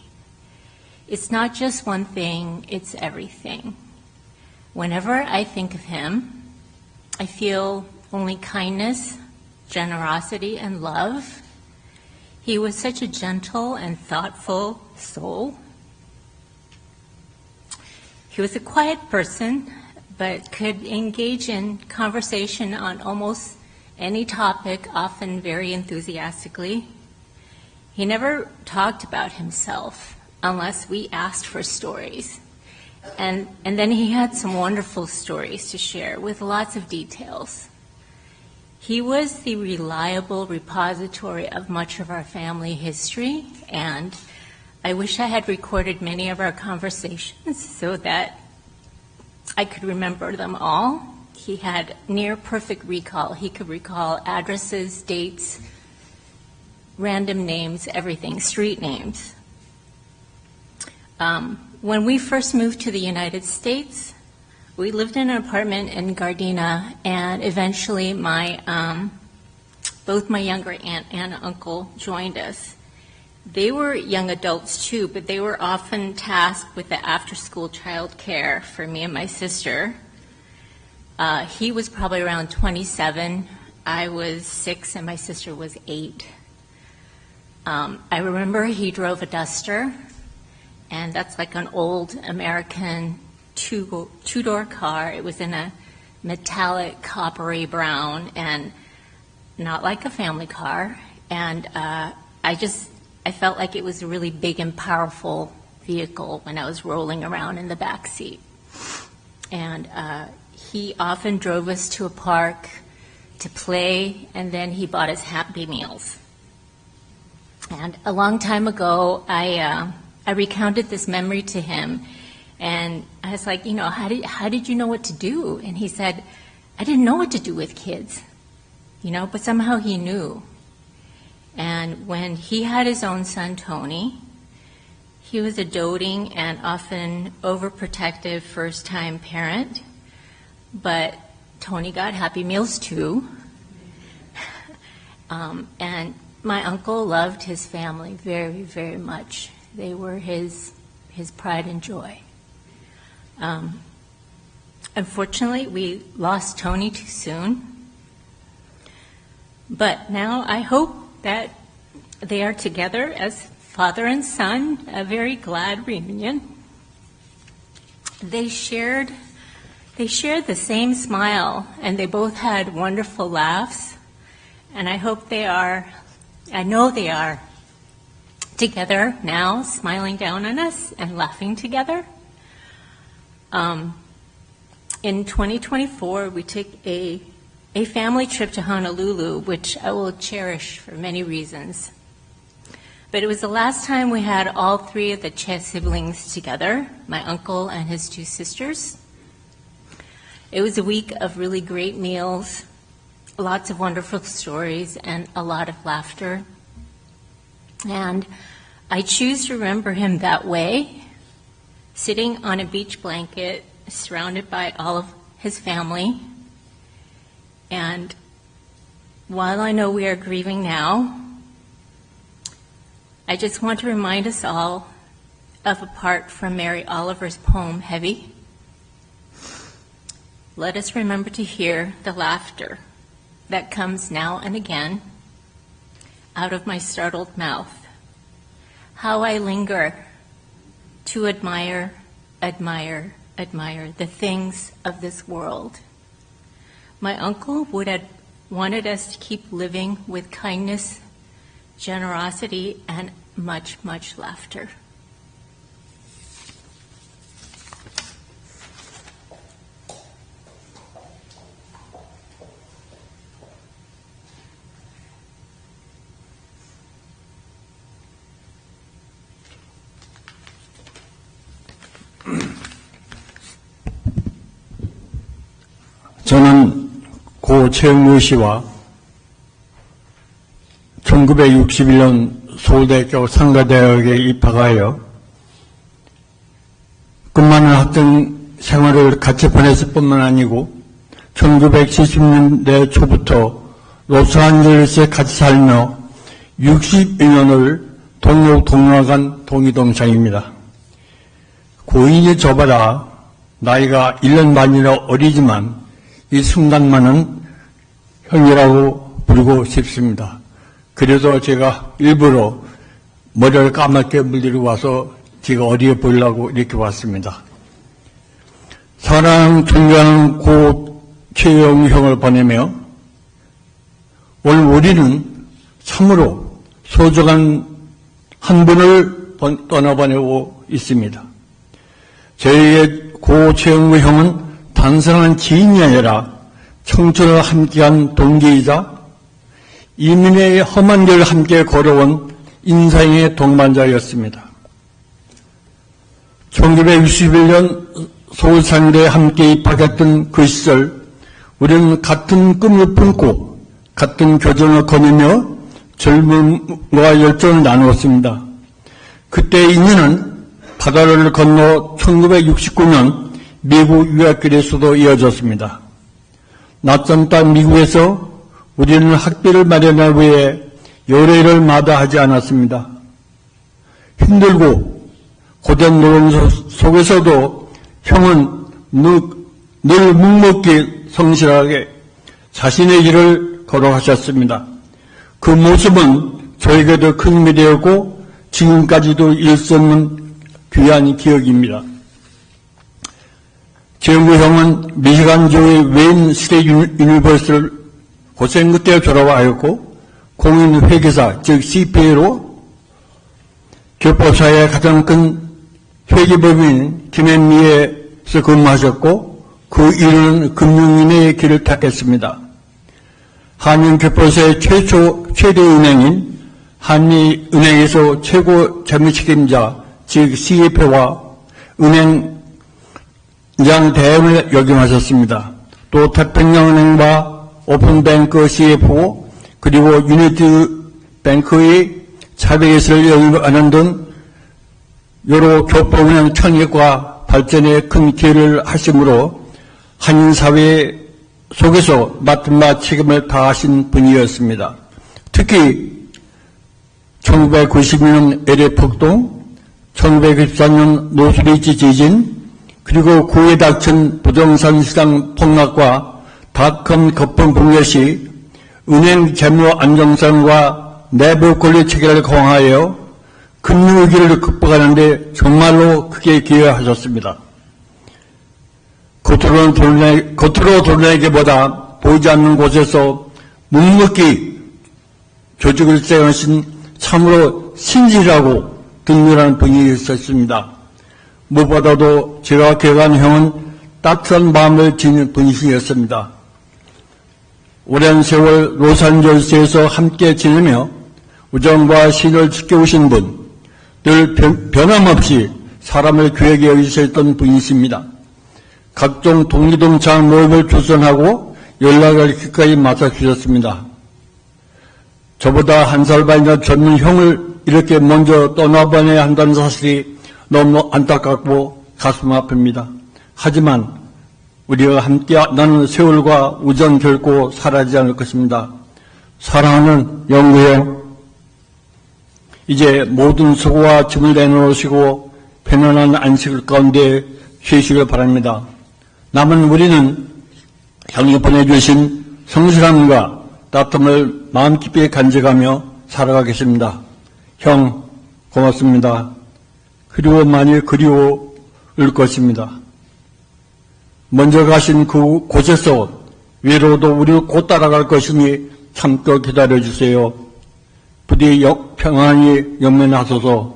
It's not just one thing, it's everything. Whenever I think of him, I feel only kindness, generosity, and love. He was such a gentle and thoughtful soul. He was a quiet person, but could engage in conversation on almost any topic, often very enthusiastically. He never talked about himself unless we asked for stories. And then he had some wonderful stories to share with lots of details. He was the reliable repository of much of our family history, and I wish I had recorded many of our conversations so that I could remember them all. He had near perfect recall. He could recall addresses, dates, random names, everything, street names. When we first moved to the United States, we lived in an apartment in Gardena, and eventually both my younger aunt and uncle joined us. They were young adults too, but they were often tasked with the after-school child care for me and my sister. He was probably around 27. I was 6 and my sister was 8. I remember he drove a Duster, and that's like an old American two-door car. It was in a metallic coppery brown and not like a family car. And I felt like it was a really big and powerful vehicle when I was rolling around in the back seat. And he often drove us to a park to play, and then he bought us Happy Meals. And a long time ago, I recounted this memory to him, and I was like, how did you know what to do? And he said, I didn't know what to do with kids, but somehow he knew. And when he had his own son, Tony, he was a doting and often overprotective first-time parent, but Tony got Happy Meals too. And my uncle loved his family very, very much. They were his pride and joy. Unfortunately, we lost Tony too soon. But now I hope that they are together as father and son, a very glad reunion. They shared They shared the same smile, and they both had wonderful laughs. And I know they are together now, smiling down on us and laughing together. In 2024, we took a family trip to Honolulu, which I will cherish for many reasons. But it was the last time we had all three of the Che siblings together, my uncle and his two sisters. It was a week of really great meals, lots of wonderful stories, and a lot of laughter. And I choose to remember him that way, sitting on a beach blanket, surrounded by all of his family. And while I know we are grieving now, I just want to remind us all of a part from Mary Oliver's poem, Heavy. Let us remember to hear the laughter that comes now and again out of my startled mouth. How I linger to admire the things of this world. My uncle would have wanted us to keep living with kindness, generosity, and much, much laughter. 저는 고 최영무 씨와 1961년 서울대학교 상가대학에 입학하여 끝많은 학생 생활을 같이 보냈을 뿐만 아니고 1970년대 초부터 로스앤젤레스에 같이 살며 62년을 동료간 동기동창입니다. 고인이 저보다 나이가 1년 반이나 어리지만 이 순간만은 형이라고 부르고 싶습니다. 그래서 제가 일부러 머리를 까맣게 물들이고 와서 제가 어리게 보이려고 이렇게 왔습니다. 사랑 존경하는 고 최영 형을 보내며 오늘 우리는 참으로 소중한 한 분을 떠나보내고 있습니다. 저희의 고 최영무 형은 단순한 지인이 아니라 청춘을 함께한 동기이자 이민의 험한 길을 함께 걸어온 인생의 동반자였습니다. 1961년 서울상대에 함께 입학했던 그 시절 우리는 같은 꿈을 품고 같은 교정을 거니며 젊음과 열정을 나누었습니다. 그때 인연은 바다를 건너 1969년 미국 유학길에서도 이어졌습니다. 낯선 땅 미국에서 우리는 학비를 마련하기 위해 여러 일을 마다하지 않았습니다. 힘들고 고된 노동 속에서도 형은 늘 묵묵히 성실하게 자신의 길을 걸어가셨습니다. 그 모습은 저에게도 큰 힘이 되었고 지금까지도 잃을 수 없는 귀한 기억입니다. 최영무 형은 미시간주의 웨인 스테이트 유니버시티를 고생 끝에 졸업하였고 공인회계사 즉 CPA로 교포사의 가장 큰 회계법인 김앤미에서 근무하셨고 그 이후는 금융인의 길을 택했습니다. 한인교포사의 최대 은행인 한미은행에서 최고 재무책임자 즉 CFA와 은행 장 대행을 역임하셨습니다. 또 태평양은행과 오픈뱅크 CFO 그리고 유니티뱅크의 차별예술을 역임하는 등 여러 교포은행 창립과 발전에 큰 기여를 하심으로 한인사회 속에서 맡은 바 책임을 다하신 분이었습니다. 특히 1992년 LA 폭동, 1994년 노스리치 지진, 그리고 구에 닥친 부동산 시장 폭락과 닷컴 거품 붕괴 시 은행 재무 안정성과 내부 권리 체계를 강화하여 금융위기를 극복하는 데 정말로 크게 기여하셨습니다. 그 겉으로 드러내기보다 보이지 않는 곳에서 묵묵히 조직을 세우신 참으로 신실하고 든든한 분이 있었습니다. 무엇보다도 제가 기억한 형은 따뜻한 마음을 지닌 분이셨습니다. 오랜 세월 로산젤스에서 함께 지내며 우정과 신을 지켜오신 분, 늘 변함없이 사람을 귀하게 여기셨던 분이십니다. 각종 독립동창 모임을 주선하고 연락을 기꺼이 맡아주셨습니다. 저보다 한 살 반이나 젊은 형을 이렇게 먼저 떠나보내야 한다는 사실이 너무 안타깝고 가슴 아픕니다. 하지만 우리가 함께 나눈 세월과 우정 결코 사라지지 않을 것입니다. 사랑하는 영구형, 이제 모든 수고와 짐을 내놓으시고 편안한 안식을 가운데 쉬시길 바랍니다. 남은 우리는 형이 보내주신 성실함과 따뜻함을 마음 깊이 간직하며 살아가겠습니다. 형, 고맙습니다. 그리고 많이 그리워올 것입니다. 먼저 가신 그 곳에서 외로워도 우리 곧 따라갈 것이니 참고 기다려주세요. 부디 평안히 영면하소서.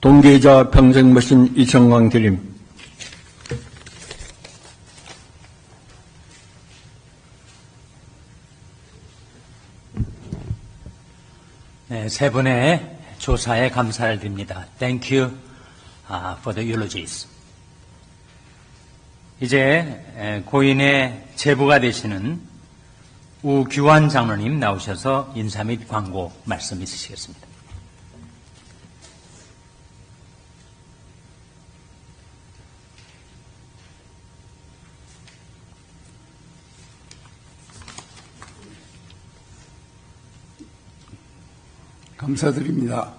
동계자 평생 모신 이청광 드림. 네, 세 분의 조사에 감사를 드립니다. Thank you for the eulogies. 이제 고인의 제부가 되시는 우규환 장로님 나오셔서 인사 및 광고 말씀 있으시겠습니다. 감사드립니다.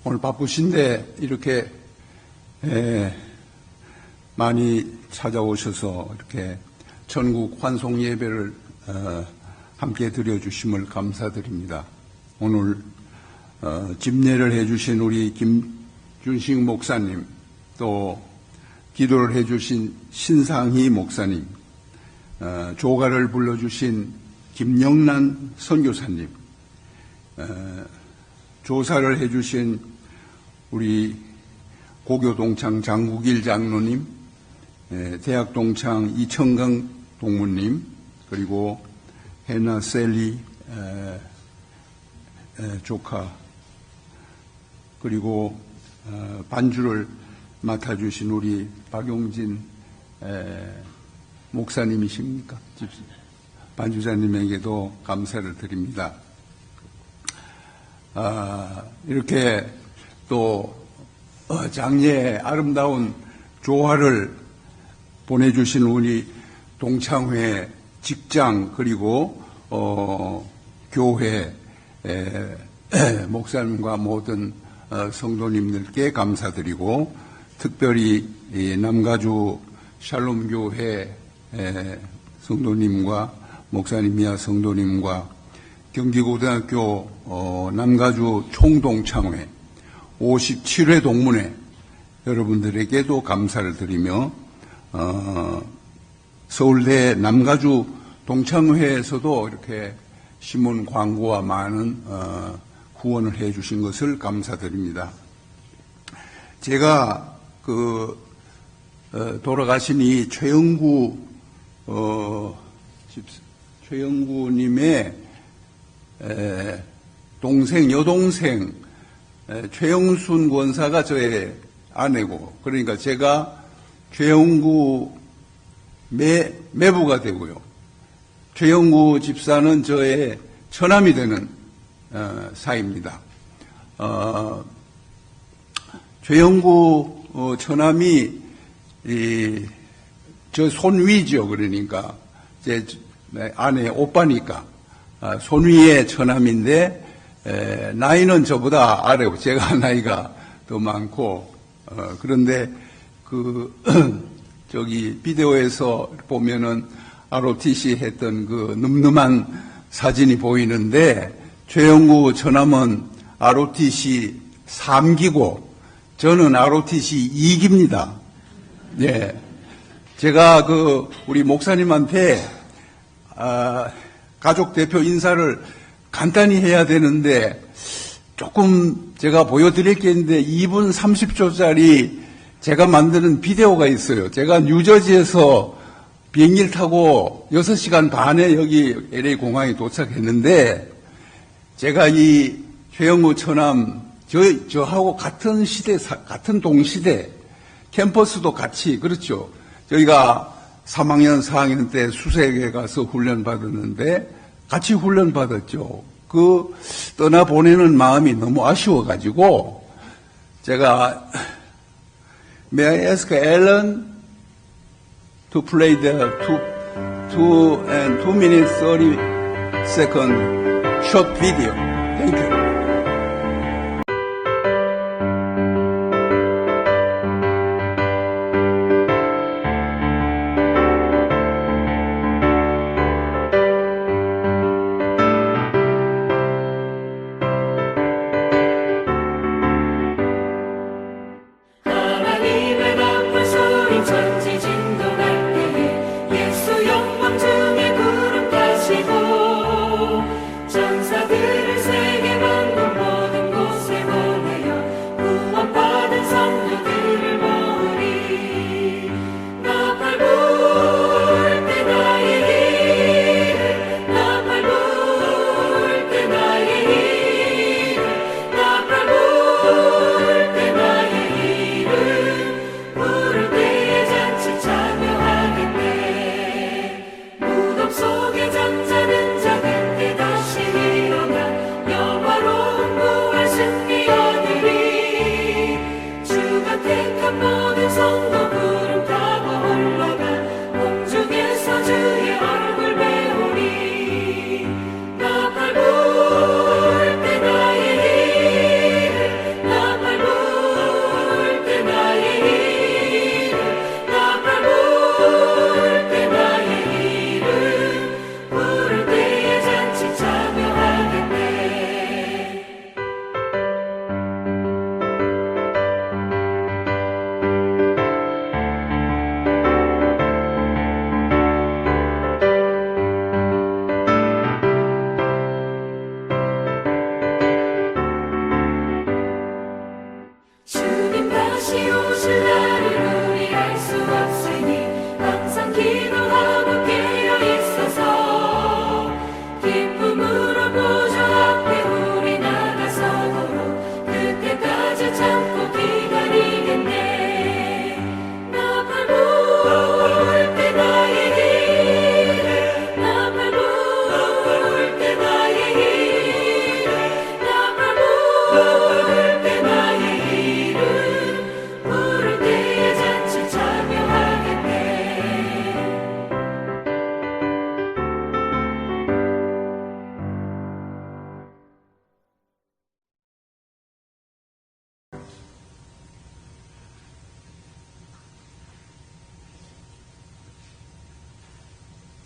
오늘 바쁘신데 이렇게 많이 찾아오셔서 이렇게 전국 환송 예배를 함께 드려주심을 감사드립니다. 오늘 집례를 해주신 우리 김준식 목사님, 또 기도를 해주신 신상희 목사님, 조가를 불러주신 김영란 선교사님, 조사를 해주신 우리 고교동창 장국일 장로님, 대학동창 이청강 동무님, 그리고 해나 셀리 조카, 그리고 반주를 맡아주신 우리 박용진 목사님이십니까? 반주자님에게도 감사를 드립니다. 이렇게 또 장례 아름다운 조화를 보내주신 우리 동창회 직장 그리고 교회 목사님과 모든 성도님들께 감사드리고, 특별히 남가주 샬롬교회 성도님과 목사님이야 성도님과 경기고등학교 남가주 총동창회 57회 동문회 여러분들에게도 감사를 드리며, 서울대 남가주 동창회에서도 이렇게 신문 광고와 많은 후원을 해 주신 것을 감사드립니다. 제가 돌아가신 이 최영구님의 여동생 최영순 권사가 저의 아내고, 그러니까 제가 최영구 매부가 되고요. 최영구 집사는 저의 처남이 되는 사이입니다. 최영구 처남이 저 손위죠. 그러니까 제 아내 오빠니까 손위의 처남인데 나이는 저보다 아래고 제가 나이가 더 많고, 그런데 저기 비디오에서 보면은 ROTC 했던 그 늠름한 사진이 보이는데, 최영구 처남은 ROTC 3기고 저는 ROTC 이익입니다. 예. 제가 우리 목사님한테, 가족 대표 인사를 간단히 해야 되는데, 조금 제가 보여드릴 게 있는데, 2분 30초짜리 제가 만드는 비디오가 있어요. 제가 뉴저지에서 비행기를 타고 6시간 반에 여기 LA 공항에 도착했는데, 제가 이 최영우 처남, 저하고 같은 시대, 같은 동시대, 캠퍼스도 같이, 그렇죠. 저희가 3학년, 4학년 때 수색에 가서 훈련 받았는데, 같이 훈련 받았죠. 떠나보내는 마음이 너무 아쉬워가지고, 제가, May I ask Alan to play the 2 minutes 30 second short video? Thank you.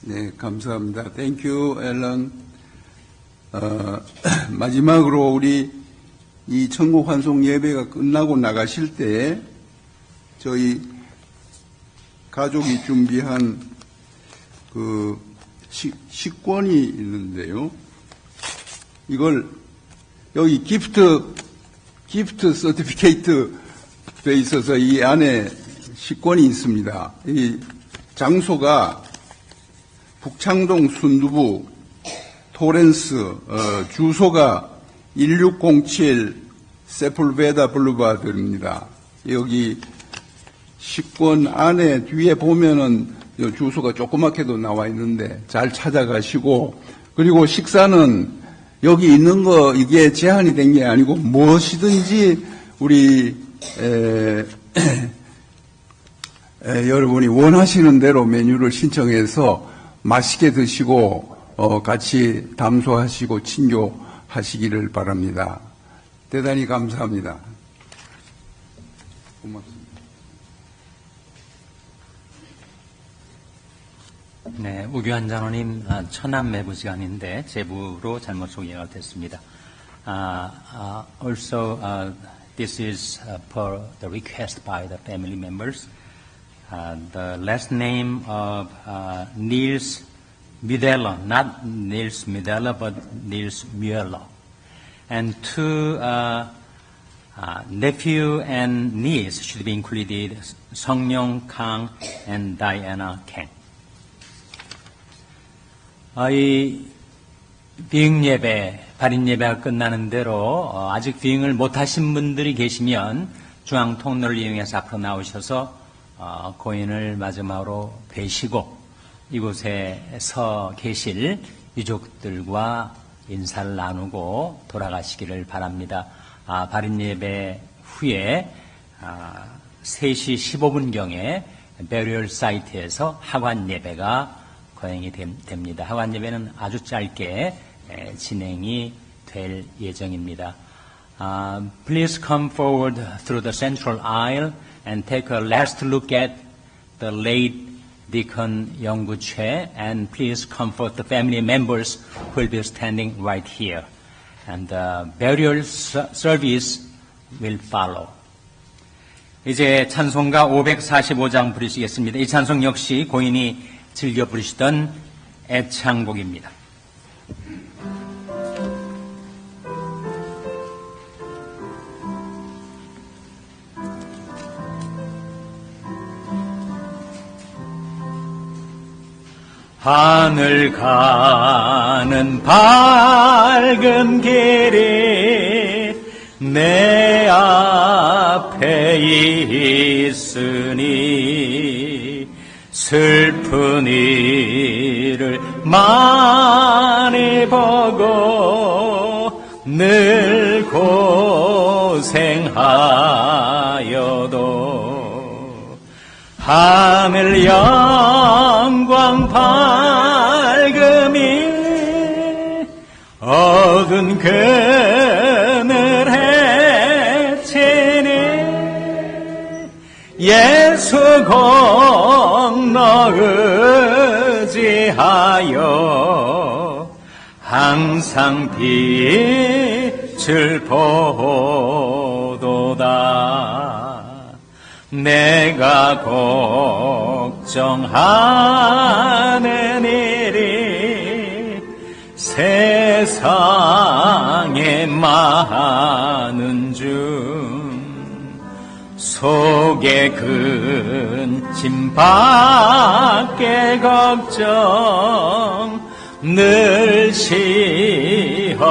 네, 감사합니다. Thank you, 앨런. 마지막으로 우리 이 천국 환송 예배가 끝나고 나가실 때 저희 가족이 준비한 식권이 있는데요. 이걸 여기 기프트 서티피케이트 돼 있어서 이 안에 식권이 있습니다. 이 장소가 북창동 순두부 토렌스, 주소가 1607 세풀베다 블루바드입니다. 여기 식권 안에 뒤에 보면은 주소가 조그맣게도 나와 있는데 잘 찾아가시고, 그리고 식사는 여기 있는 거 이게 제한이 된 게 아니고 무엇이든지 우리 여러분이 원하시는 대로 메뉴를 신청해서 맛있게 드시고 같이 담소하시고 친교하시기를 바랍니다. 대단히 감사합니다. 고맙습니다. 네, 우규환 장로님 천안 매부 시간인데 제부로 잘못 소개가 됐습니다. Also, This is per the request by the family members. The last name of Niels Müller, not Niels Müller, but Niels Müller. And two nephew and niece should be included, Seong-Myung Kang and Diana Kang. 이 비응 예배, 발인 예배가 끝나는 대로 아직 비응을 못하신 분들이 계시면 중앙 통로를 이용해서 앞으로 나오셔서 고인을 마지막으로 뵈시고 이곳에 서 계실 유족들과 인사를 나누고 돌아가시기를 바랍니다. 발인 예배 후에 3시 15분경에 베리얼 사이트에서 하관 예배가 거행이 됩니다. 하관 예배는 아주 짧게 진행이 될 예정입니다. Please come forward through the central aisle and take a last look at the late Deacon Young-gu Choi, and please comfort the family members who will be standing right here. And the burial service will follow. 이제 찬송가 545장 부르시겠습니다. 이 찬송 역시 고인이 즐겨 부르시던 애창곡입니다. 하늘 가는 밝은 길이 내 앞에 있으니 슬픈 일을 많이 보고 늘 고생하여도 하늘 영광 밝음이 어두운 그늘 해치니 예수 공로 의지하여 항상 빛을 보도다. 내가 걱정하는 일이 세상에 많은 중 속에 큰 짐 밖에 걱정 늘 시험하여도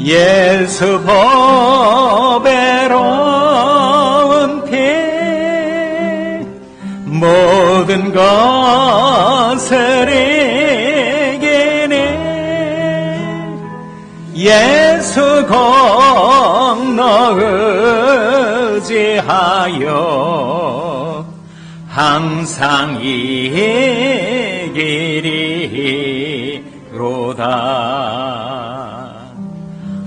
예수 보배로운 피 모든 것을 이기니 예수 공로 의지하여 항상 이기리로다.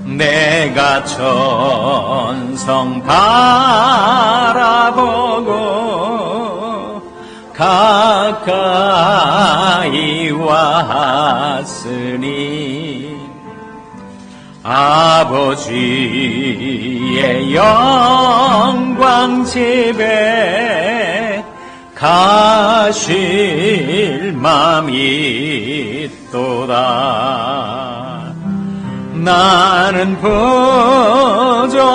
내가 천성 바라보고 가까이 왔으니 아버지의 영광 집에 가실 맘이 있도다. 나는 부족하여도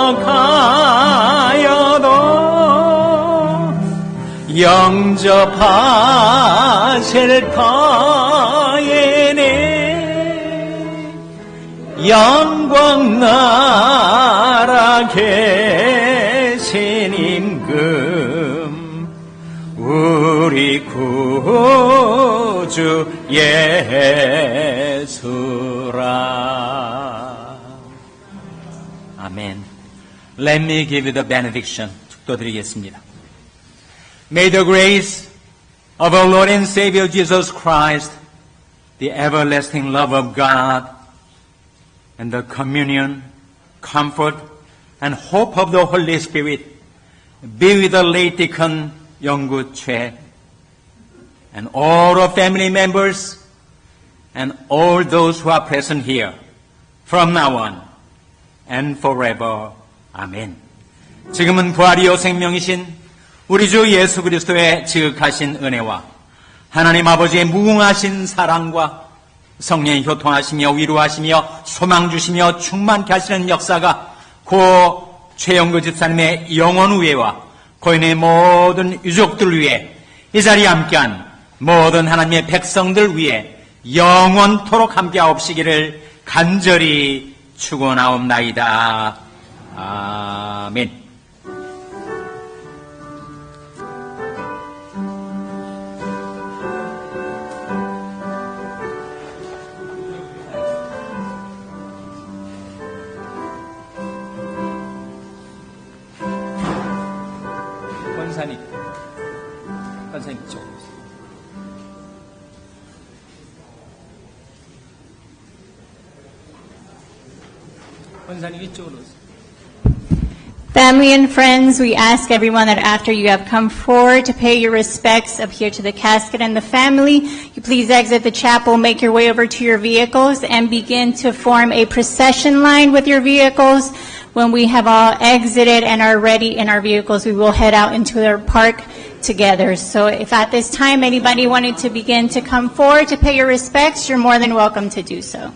영접하실 터이니 영광 나라 계신 임금 우리 구주 예수라. 아멘. Let me give you the benediction. 축도드리겠습니다. May the grace of our Lord and Savior Jesus Christ, the everlasting love of God, and the communion, comfort, and hope of the Holy Spirit be with the late Deacon Young-gu Choi and all our family members and all those who are present here from now on and forever. 아멘. 지금은 부활이요 생명이신 우리 주 예수 그리스도의 지극하신 은혜와 하나님 아버지의 무궁하신 사랑과 성령이 교통하시며 위로하시며 소망 주시며 충만케 하시는 역사가 고 최영구 집사님의 영원 후예와 고인의 모든 유족들 위해 이 자리에 함께한 모든 하나님의 백성들 위해 영원토록 함께하옵시기를 간절히 축원하옵나이다. 아멘. 권사님 이쪽으로 오세요. 권사님 이쪽으로 오세요. Family and friends, we ask everyone that after you have come forward to pay your respects up here to the casket and the family, you please exit the chapel, make your way over to your vehicles, and begin to form a procession line with your vehicles. When we have all exited and are ready in our vehicles, we will head out into their park together. So if at this time anybody wanted to begin to come forward to pay your respects, you're more than welcome to do so.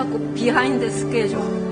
자꾸 비하인드 스케줄.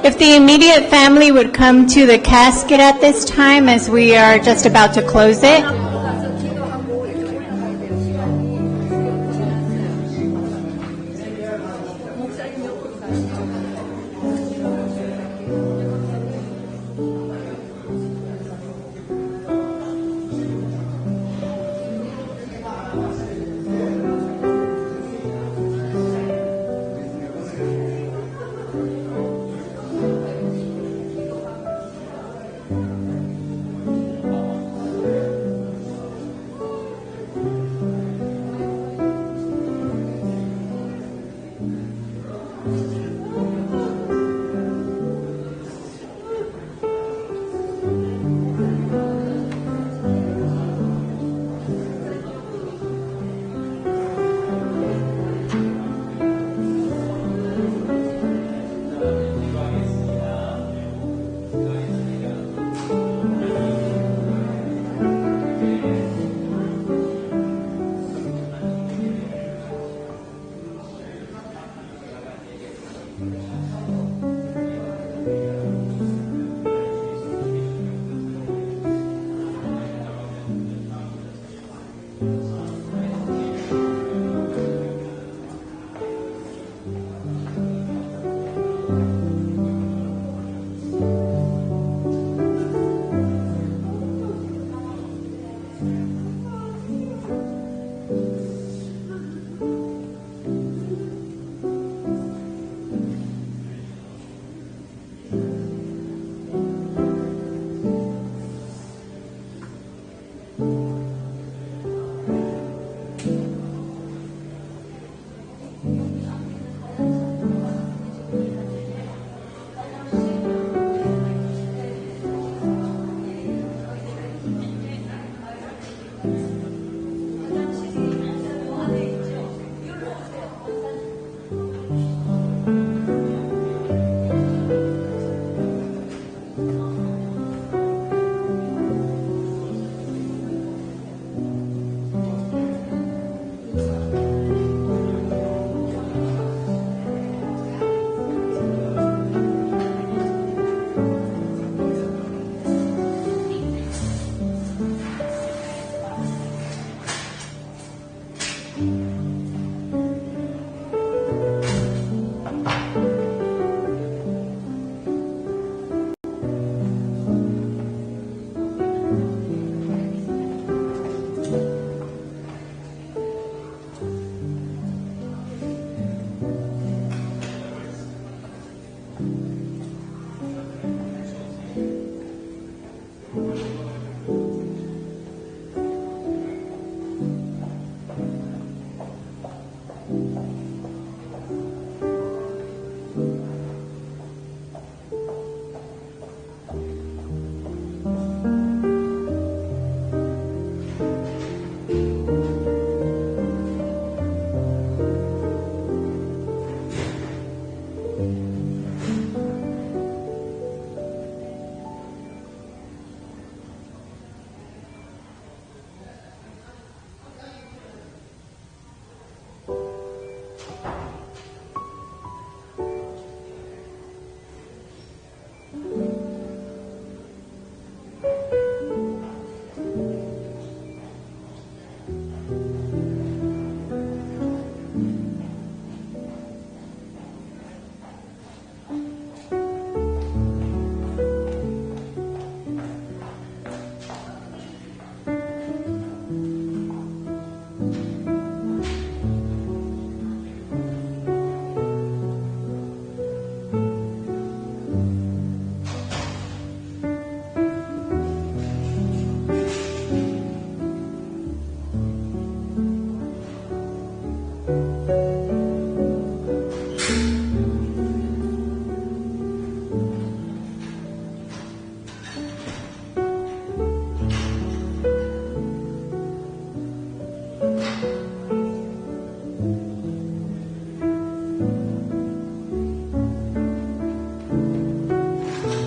If the immediate family would come to the casket at this time as we are just about to close it.